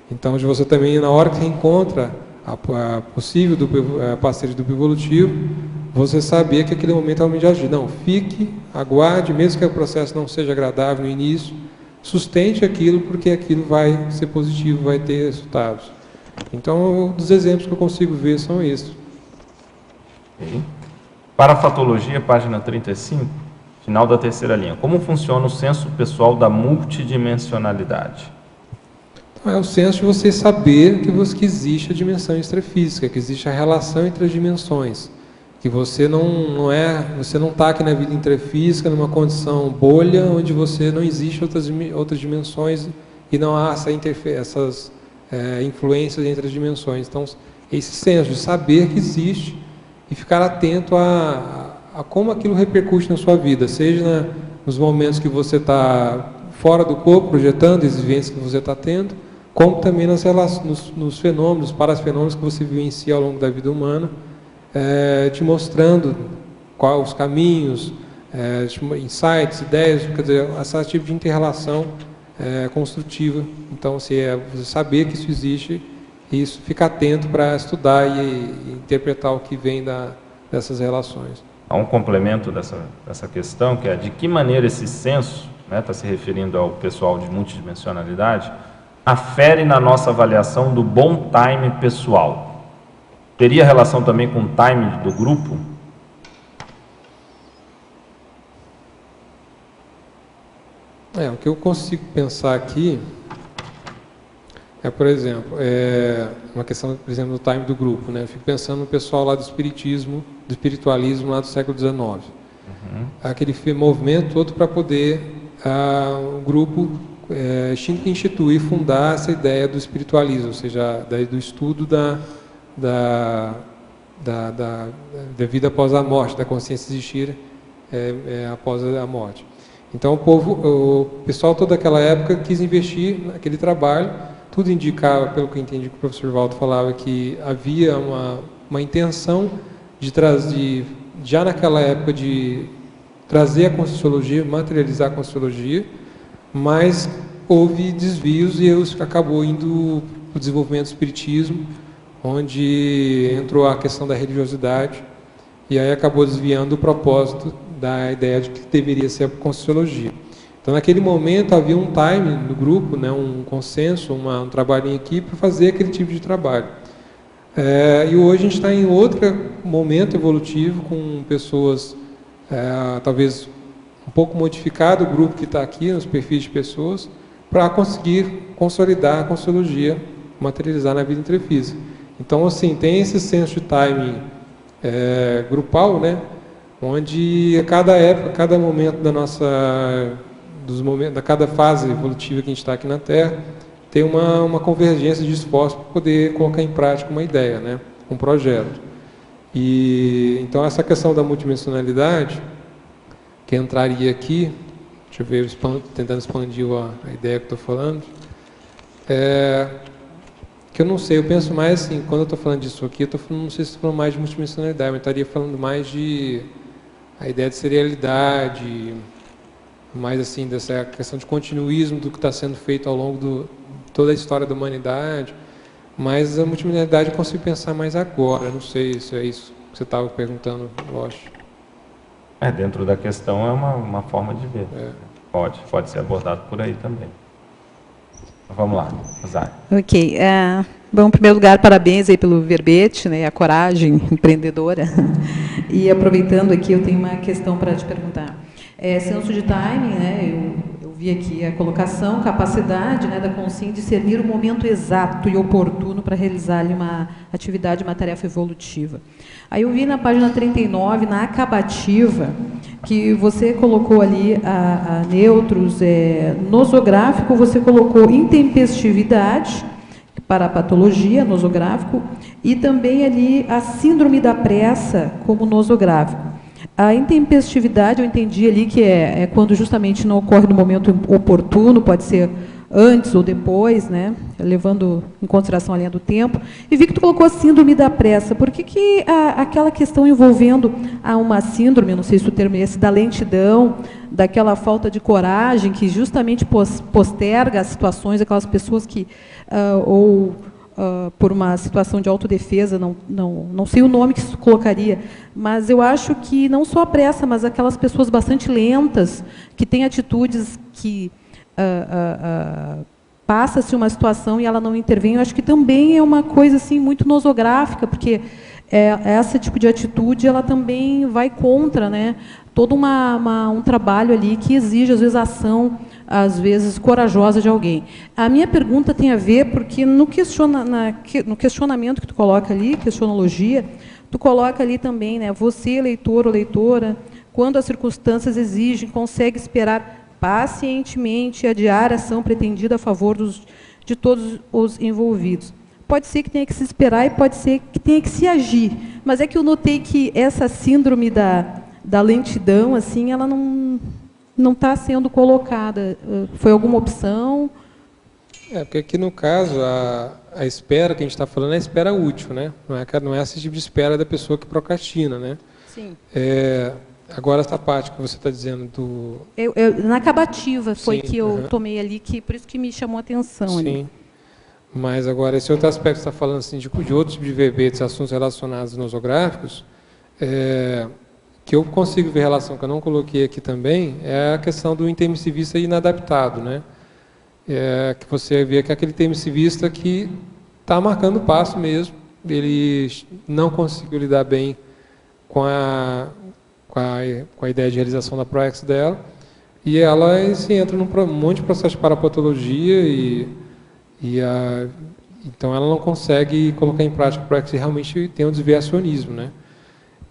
Então, de você também, na hora que reencontra a possível parceiro do evolutivo, você saber que aquele momento é o momento de agir. Não, fique, aguarde, mesmo que o processo não seja agradável no início, sustente aquilo, porque aquilo vai ser positivo, vai ter resultados. Então, dos exemplos que eu consigo ver são esses. Okay. Parafatologia, página 35, final da 3ª linha. Como funciona o senso pessoal da multidimensionalidade? Então, é o senso de você saber que existe a dimensão extrafísica, que existe a relação entre as dimensões. Que você não está aqui na vida intrafísica numa condição bolha onde você não existe outras dimensões e não há essas influências entre as dimensões. Então, esse senso de saber que existe e ficar atento a como aquilo repercute na sua vida, seja nos momentos que você está fora do corpo, projetando as vivências que você está tendo, como também nos fenômenos, parafenômenos que você vivencia ao longo da vida humana, te mostrando quais os caminhos, insights, ideias, quer dizer, esse tipo de inter-relação construtiva. Então, você saber que isso existe e isso ficar atento para estudar e interpretar o que vem dessas relações. Há um complemento dessa questão, que é de que maneira esse senso, está se referindo ao pessoal de multidimensionalidade, afere na nossa avaliação do bom time pessoal. Teria relação também com o time do grupo? O que eu consigo pensar aqui por exemplo, uma questão, por exemplo, do time do grupo, né? Eu fico pensando no pessoal lá do espiritismo, do espiritualismo lá do século XIX. Aquele movimento todo para poder o grupo instituir, fundar essa ideia do espiritualismo, ou seja, do estudo da vida após a morte, da consciência existir após a morte. Então o pessoal toda aquela época quis investir naquele trabalho. Tudo indicava, pelo que eu entendi que o professor Valdo falava, que havia uma intenção de trazer, já naquela época, de trazer a Conscienciologia, materializar a Conscienciologia, mas houve desvios e acabou indo para o desenvolvimento do espiritismo, onde entrou a questão da religiosidade, e aí acabou desviando o propósito da ideia de que deveria ser a Conscienciologia. Então, naquele momento, havia um time no grupo, né, um consenso, um trabalho em equipe para fazer aquele tipo de trabalho. E hoje a gente está em outro momento evolutivo, com pessoas, talvez um pouco modificado, o grupo que está aqui, nos perfis de pessoas, para conseguir consolidar a Conscienciologia, materializar na vida intrafísica. Então, assim, tem esse senso de timing grupal, né, onde a cada época, cada momento dos momentos, da cada fase evolutiva que a gente está aqui na Terra, ter uma convergência de esforço para poder colocar em prática uma ideia, né? Um projeto. E então essa questão da multidimensionalidade, que entraria aqui, deixa eu ver, tentando expandir a ideia que estou falando, que eu não sei, eu penso mais assim, quando eu estou falando disso aqui, eu estou falando, não sei se estou falando mais de multidimensionalidade, mas estaria falando mais de a ideia de serialidade, mais assim, dessa questão de continuismo do que está sendo feito ao longo de toda a história da humanidade. Mas a multimedialidade eu consigo pensar mais agora, não sei se é isso que você estava perguntando, lógico. Dentro da questão é uma forma de ver. Pode ser abordado por aí também. Vamos lá, Rosário. Ok. Bom, em primeiro lugar, parabéns aí pelo verbete, né, a coragem empreendedora. E aproveitando aqui, eu tenho uma questão para te perguntar. Senso de timing, né, eu vi aqui a colocação, capacidade, né, da consciência de discernir o momento exato e oportuno para realizar ali uma atividade, uma tarefa evolutiva. Aí eu vi na página 39, na acabativa, que você colocou ali a neutros, nosográfico, você colocou intempestividade para a patologia, nosográfico, e também ali a síndrome da pressa como nosográfico. A intempestividade, eu entendi ali que é quando justamente não ocorre no momento oportuno, pode ser antes ou depois, né, levando em consideração a linha do tempo. E vi que tu colocou a síndrome da pressa. Por que aquela questão envolvendo uma síndrome, não sei se o termo é esse, da lentidão, daquela falta de coragem, que justamente posterga as situações, aquelas pessoas que, por uma situação de autodefesa, não sei o nome que isso colocaria, mas eu acho que não só a pressa, mas aquelas pessoas bastante lentas, que têm atitudes que passa-se uma situação e ela não intervém, eu acho que também é uma coisa assim, muito nosográfica, porque esse tipo de atitude ela também vai contra, né, todo um trabalho ali que exige, às vezes, ação, às vezes, corajosa de alguém. A minha pergunta tem a ver, porque no questionamento que tu coloca ali, questionologia, tu coloca ali também, né, você, leitor ou leitora, quando as circunstâncias exigem, consegue esperar pacientemente e adiar a ação pretendida a favor de todos os envolvidos. Pode ser que tenha que se esperar e pode ser que tenha que se agir, mas é que eu notei que essa síndrome da lentidão, assim, ela não está sendo colocada. Foi alguma opção? Porque aqui no caso, a espera que a gente está falando é a espera útil, né? Não é esse tipo de espera da pessoa que procrastina, né? Sim. Agora, essa parte que você está dizendo do... na acabativa foi Sim, que eu tomei ali, por isso que me chamou a atenção. Sim. Ali. Mas agora, esse outro aspecto que você está falando assim, de outros tipos de verbetes, assuntos relacionados nosográficos, que eu consigo ver relação, que eu não coloquei aqui também, é a questão do intermissivista inadaptado, né? Que você vê que é aquele intermissivista que está marcando o passo mesmo, ele não conseguiu lidar bem com a ideia de realização da ProEx dela, e ela se entra num monte de processo de parapatologia, então ela não consegue colocar em prática a ProEx e realmente tem um desviacionismo, né?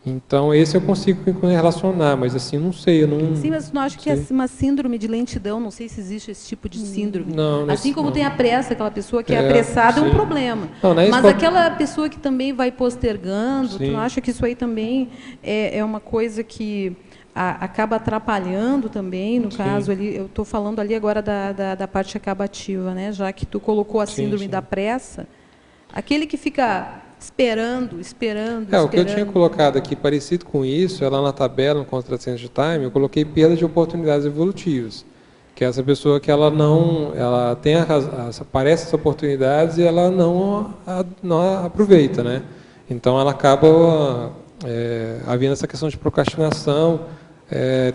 Então, esse eu consigo relacionar, mas assim, não sei, eu não... Sim, mas não acho que é uma síndrome de lentidão, não sei se existe esse tipo de síndrome. Não, assim como não. tem a pressa, aquela pessoa que é apressada, é um problema. Não, mas aquela pessoa que também vai postergando, tu não acha que isso aí também é uma coisa que acaba atrapalhando também, no caso ali, eu estou falando ali agora da parte acabativa, né? Já que tu colocou a síndrome da pressa, aquele que fica... esperando. O que eu tinha colocado aqui, parecido com isso, lá na tabela, no contrassenso de time, eu coloquei perda de oportunidades evolutivas. Que é essa pessoa que ela tem aparece essas oportunidades e ela não aproveita, né? Então ela acaba havendo essa questão de procrastinação,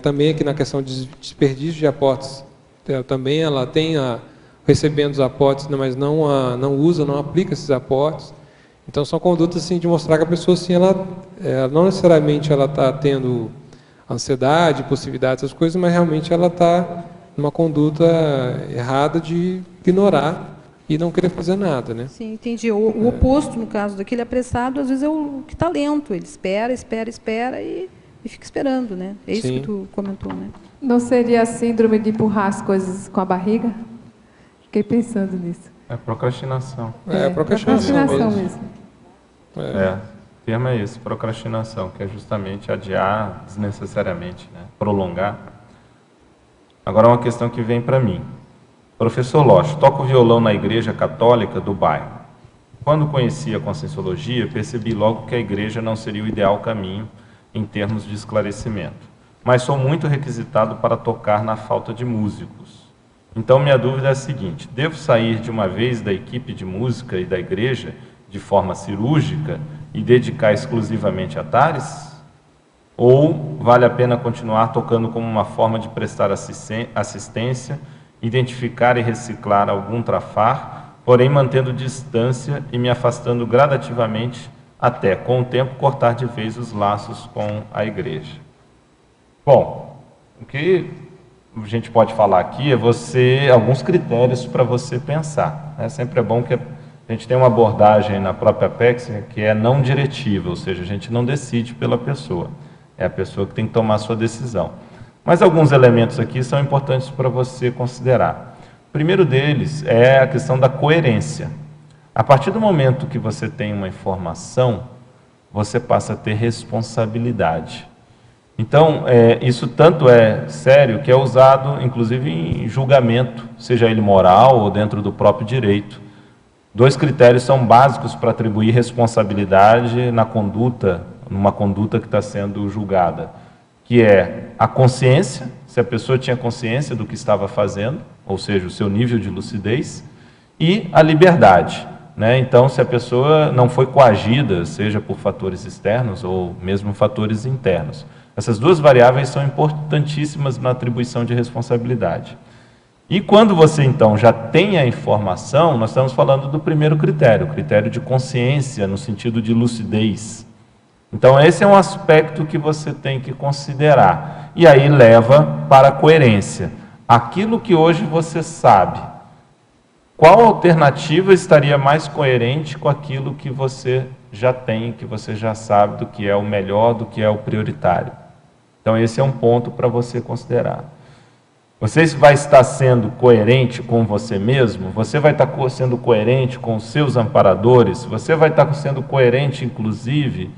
também aqui na questão de desperdício de aportes, também ela tem recebendo os aportes, mas não usa, não aplica esses aportes. Então, são condutas assim, de mostrar que a pessoa assim, ela não necessariamente ela está tendo ansiedade, possibilidade, essas coisas, mas realmente ela está numa conduta errada de ignorar e não querer fazer nada, né? Sim, entendi. O oposto, no caso daquele apressado, às vezes é o que está lento. Ele espera e fica esperando, né? É isso que tu comentou, né? Não seria a síndrome de empurrar as coisas com a barriga? Fiquei pensando nisso. É procrastinação. Procrastinação mesmo. O termo é esse, procrastinação, que é justamente adiar desnecessariamente, né? Prolongar. Agora uma questão que vem para mim. Professor Losch, toco violão na igreja católica do bairro. Quando conheci a Conscienciologia, percebi logo que a igreja não seria o ideal caminho em termos de esclarecimento. Mas sou muito requisitado para tocar na falta de músicos. Então minha dúvida é a seguinte: devo sair de uma vez da equipe de música e da igreja de forma cirúrgica e dedicar exclusivamente a tares? Ou vale a pena continuar tocando como uma forma de prestar assistência, identificar e reciclar algum trafar, porém mantendo distância e me afastando gradativamente até, com o tempo, cortar de vez os laços com a igreja? Bom, o que a gente pode falar aqui é alguns critérios para você pensar, né? Sempre é bom que a gente tenha uma abordagem na própria Apex que é não diretiva, ou seja, a gente não decide pela pessoa, é a pessoa que tem que tomar a sua decisão. Mas alguns elementos aqui são importantes para você considerar. O primeiro deles é a questão da coerência. A partir do momento que você tem uma informação, você passa a ter responsabilidade. Então, isso tanto é sério que é usado, inclusive, em julgamento, seja ele moral ou dentro do próprio direito. 2 critérios são básicos para atribuir responsabilidade na conduta, numa conduta que está sendo julgada, que é a consciência, se a pessoa tinha consciência do que estava fazendo, ou seja, o seu nível de lucidez, e a liberdade, né? Então, se a pessoa não foi coagida, seja por fatores externos ou mesmo fatores internos. Essas 2 variáveis são importantíssimas na atribuição de responsabilidade. E quando você, então, já tem a informação, nós estamos falando do primeiro critério, o critério de consciência, no sentido de lucidez. Então, esse é um aspecto que você tem que considerar. E aí leva para a coerência. Aquilo que hoje você sabe, qual alternativa estaria mais coerente com aquilo que você já tem, que você já sabe do que é o melhor, do que é o prioritário? Então, esse é um ponto para você considerar. Você vai estar sendo coerente com você mesmo? Você vai estar sendo coerente com os seus amparadores? Você vai estar sendo coerente, inclusive,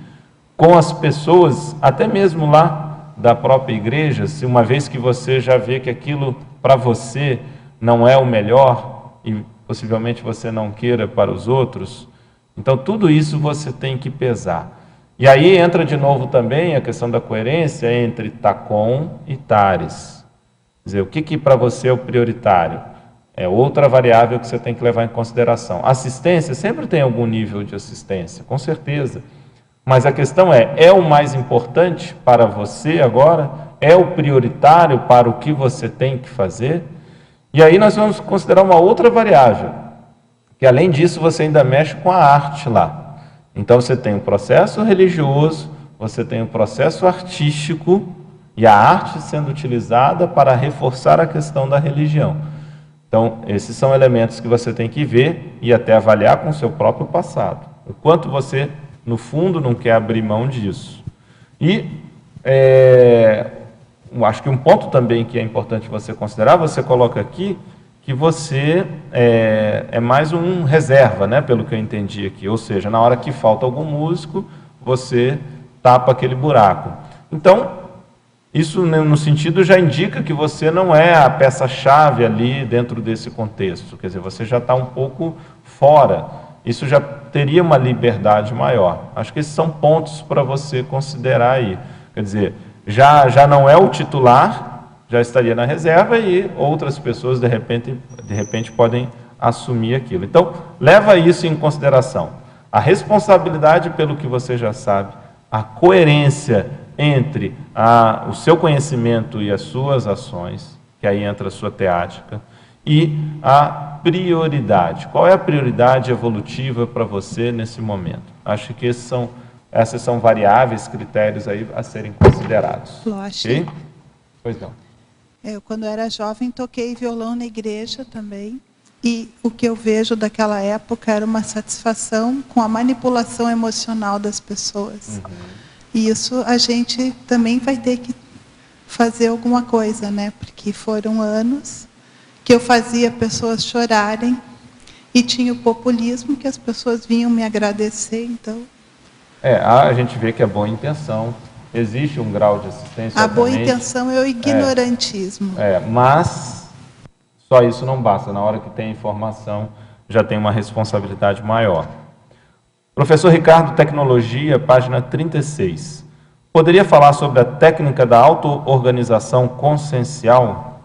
com as pessoas, até mesmo lá da própria igreja, se uma vez que você já vê que aquilo para você não é o melhor e possivelmente você não queira para os outros? Então, tudo isso você tem que pesar. E aí entra de novo também a questão da coerência entre TACOM e TARES. Quer dizer, o que para você é o prioritário? É outra variável que você tem que levar em consideração. Assistência, sempre tem algum nível de assistência, com certeza. Mas a questão é o mais importante para você agora? É o prioritário para o que você tem que fazer? E aí nós vamos considerar uma outra variável, que além disso você ainda mexe com a arte lá. Então você tem o processo religioso, você tem o processo artístico e a arte sendo utilizada para reforçar a questão da religião. Então, esses são elementos que você tem que ver e até avaliar com o seu próprio passado. O quanto você, no fundo, não quer abrir mão disso. E acho que um ponto também que é importante você considerar, você coloca aqui que você é mais um reserva, né, pelo que eu entendi aqui. Ou seja, na hora que falta algum músico, você tapa aquele buraco. Então, isso no sentido já indica que você não é a peça-chave ali dentro desse contexto. Quer dizer, você já está um pouco fora. Isso já teria uma liberdade maior. Acho que esses são pontos para você considerar aí. Quer dizer, já não é o titular, já estaria na reserva e outras pessoas, de repente podem assumir aquilo. Então, leva isso em consideração. A responsabilidade pelo que você já sabe, a coerência entre o seu conhecimento e as suas ações, que aí entra a sua teática, e a prioridade. Qual é a prioridade evolutiva para você nesse momento? Acho que essas são variáveis, critérios aí a serem considerados. Losch. Okay? Pois não. Eu, quando era jovem, toquei violão na igreja também. E o que eu vejo daquela época era uma satisfação com a manipulação emocional das pessoas. E isso a gente também vai ter que fazer alguma coisa, né? Porque foram anos que eu fazia pessoas chorarem e tinha o populismo que as pessoas vinham me agradecer, então... A gente vê que é boa intenção, existe um grau de assistência. A boa intenção é o ignorantismo. Mas só isso não basta, na hora que tem informação já tem uma responsabilidade maior. Professor Ricardo, Tecnologia, página 36. Poderia falar sobre a técnica da auto-organização consciencial?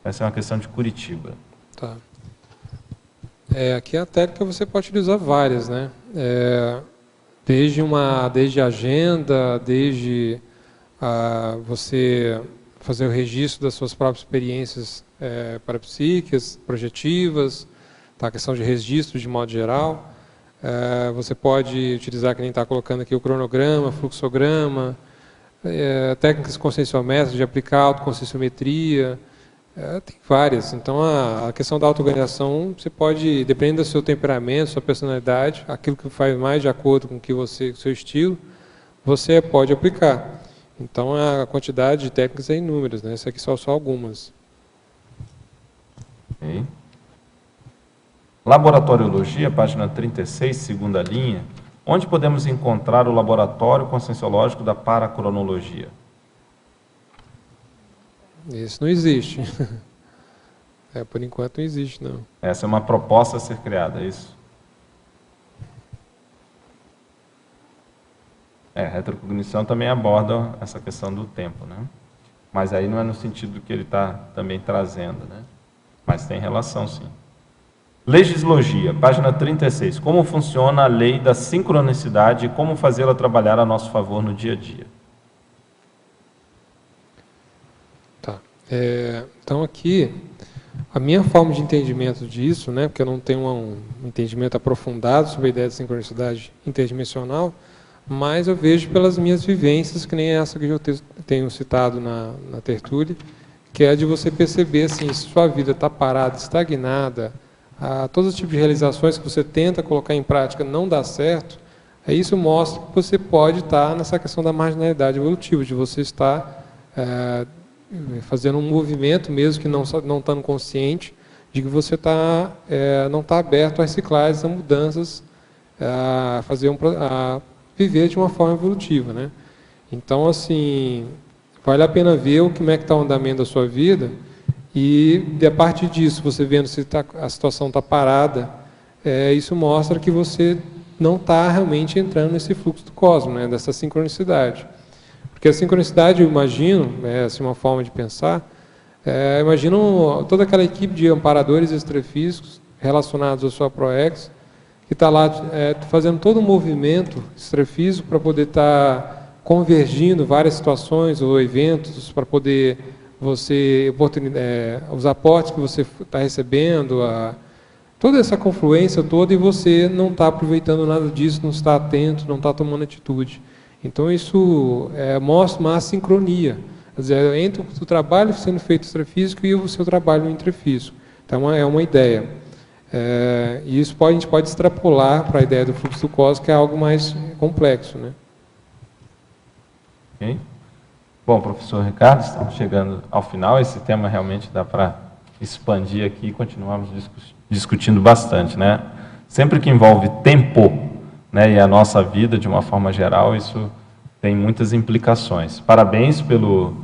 Essa é uma questão de Curitiba. Tá. Aqui a técnica você pode utilizar várias, né? Desde agenda, desde você fazer o registro das suas próprias experiências parapsíquicas, projetivas, tá? A questão de registro de modo geral. Você pode utilizar, que nem está colocando aqui, o cronograma, fluxograma, técnicas conscienciométricas de aplicar autoconscienciometria, tem várias. Então, a questão da autoorganização, você pode, dependendo do seu temperamento, sua personalidade, aquilo que faz mais de acordo com o seu estilo, você pode aplicar. Então, a quantidade de técnicas é inúmeras, né? Essas aqui são só algumas. Okay. Laboratoriologia, página 36, segunda linha. Onde podemos encontrar o laboratório conscienciológico da paracronologia? Esse não existe. Por enquanto não existe, não. Essa é uma proposta a ser criada, é isso? Retrocognição também aborda essa questão do tempo, né? Mas aí não é no sentido que ele está também trazendo, né? Mas tem relação, sim. Legislogia, página 36. Como funciona a lei da sincronicidade e como fazê-la trabalhar a nosso favor no dia a dia? Tá. Então aqui, a minha forma de entendimento disso, né, porque eu não tenho um entendimento aprofundado sobre a ideia de sincronicidade interdimensional, mas eu vejo pelas minhas vivências, que nem essa que eu tenho citado na tertúlia, que é de você perceber assim, se sua vida está parada, estagnada, todos os tipos de realizações que você tenta colocar em prática não dá certo, isso mostra que você pode estar nessa questão da marginalidade evolutiva, de você estar fazendo um movimento, mesmo que não estando consciente, de que você não está aberto a reciclagens, a mudanças, a viver de uma forma evolutiva, né? Então, assim, vale a pena ver como é que está o andamento da sua vida e, a partir disso, você vendo se a situação está parada, isso mostra que você não está realmente entrando nesse fluxo do cosmos, né? Dessa sincronicidade. Porque a sincronicidade, eu imagino, assim, uma forma de pensar, imagino toda aquela equipe de amparadores extrafísicos relacionados à sua ProEx, que está lá fazendo todo um movimento extrafísico para poder estar convergindo várias situações ou eventos para poder os aportes que você está recebendo, toda essa confluência toda, e você não está aproveitando nada disso, não está atento, não está tomando atitude. Então isso mostra uma assincronia, quer dizer, entre o trabalho sendo feito extrafísico e o seu trabalho intrafísico. Então é uma ideia. E isso a gente pode extrapolar para a ideia do fluxo do cosmos, que é algo mais complexo, né? Ok. Bom, professor Ricardo, estamos chegando ao final. Esse tema realmente dá para expandir aqui e continuarmos discutindo bastante, né? Sempre que envolve tempo, né, e a nossa vida de uma forma geral, isso tem muitas implicações. Parabéns pelo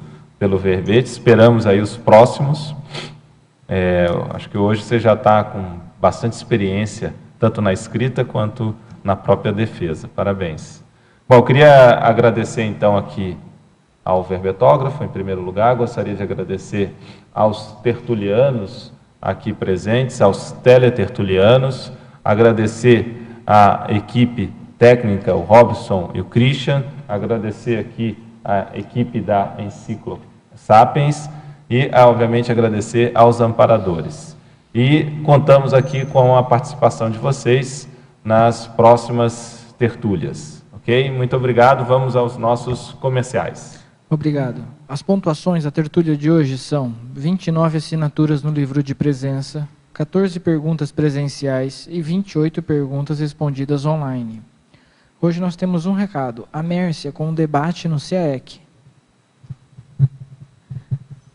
verbete, esperamos aí os próximos. Acho que hoje você já está com bastante experiência, tanto na escrita quanto na própria defesa. Parabéns. Bom, eu queria agradecer então aqui ao verbetógrafo, em primeiro lugar. Gostaria de agradecer aos tertulianos aqui presentes, aos teletertulianos, agradecer à equipe técnica, o Robson e o Christian, agradecer aqui a equipe da Enciclo Sapiens e, obviamente, agradecer aos amparadores. E contamos aqui com a participação de vocês nas próximas tertúlias. Ok? Muito obrigado. Vamos aos nossos comerciais. Obrigado. As pontuações da tertúlia de hoje são 29 assinaturas no livro de presença, 14 perguntas presenciais e 28 perguntas respondidas online. Hoje nós temos um recado. A Mércia com um debate no CAEC.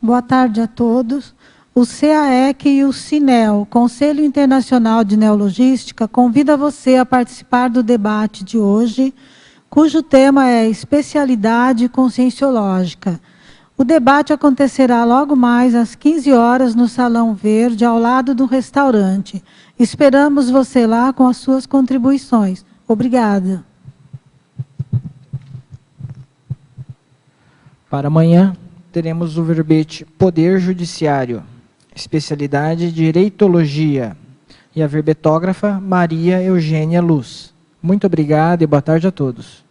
Boa tarde a todos. O CAEC e o CINEL, Conselho Internacional de Neologística, convida você a participar do debate de hoje, cujo tema é Especialidade Conscienciológica. O debate acontecerá logo mais às 15 horas no Salão Verde, ao lado do restaurante. Esperamos você lá com as suas contribuições. Obrigada. Para amanhã, teremos o verbete Poder Judiciário, especialidade Direitologia, e a verbetógrafa Maria Eugênia Luz. Muito obrigado e boa tarde a todos.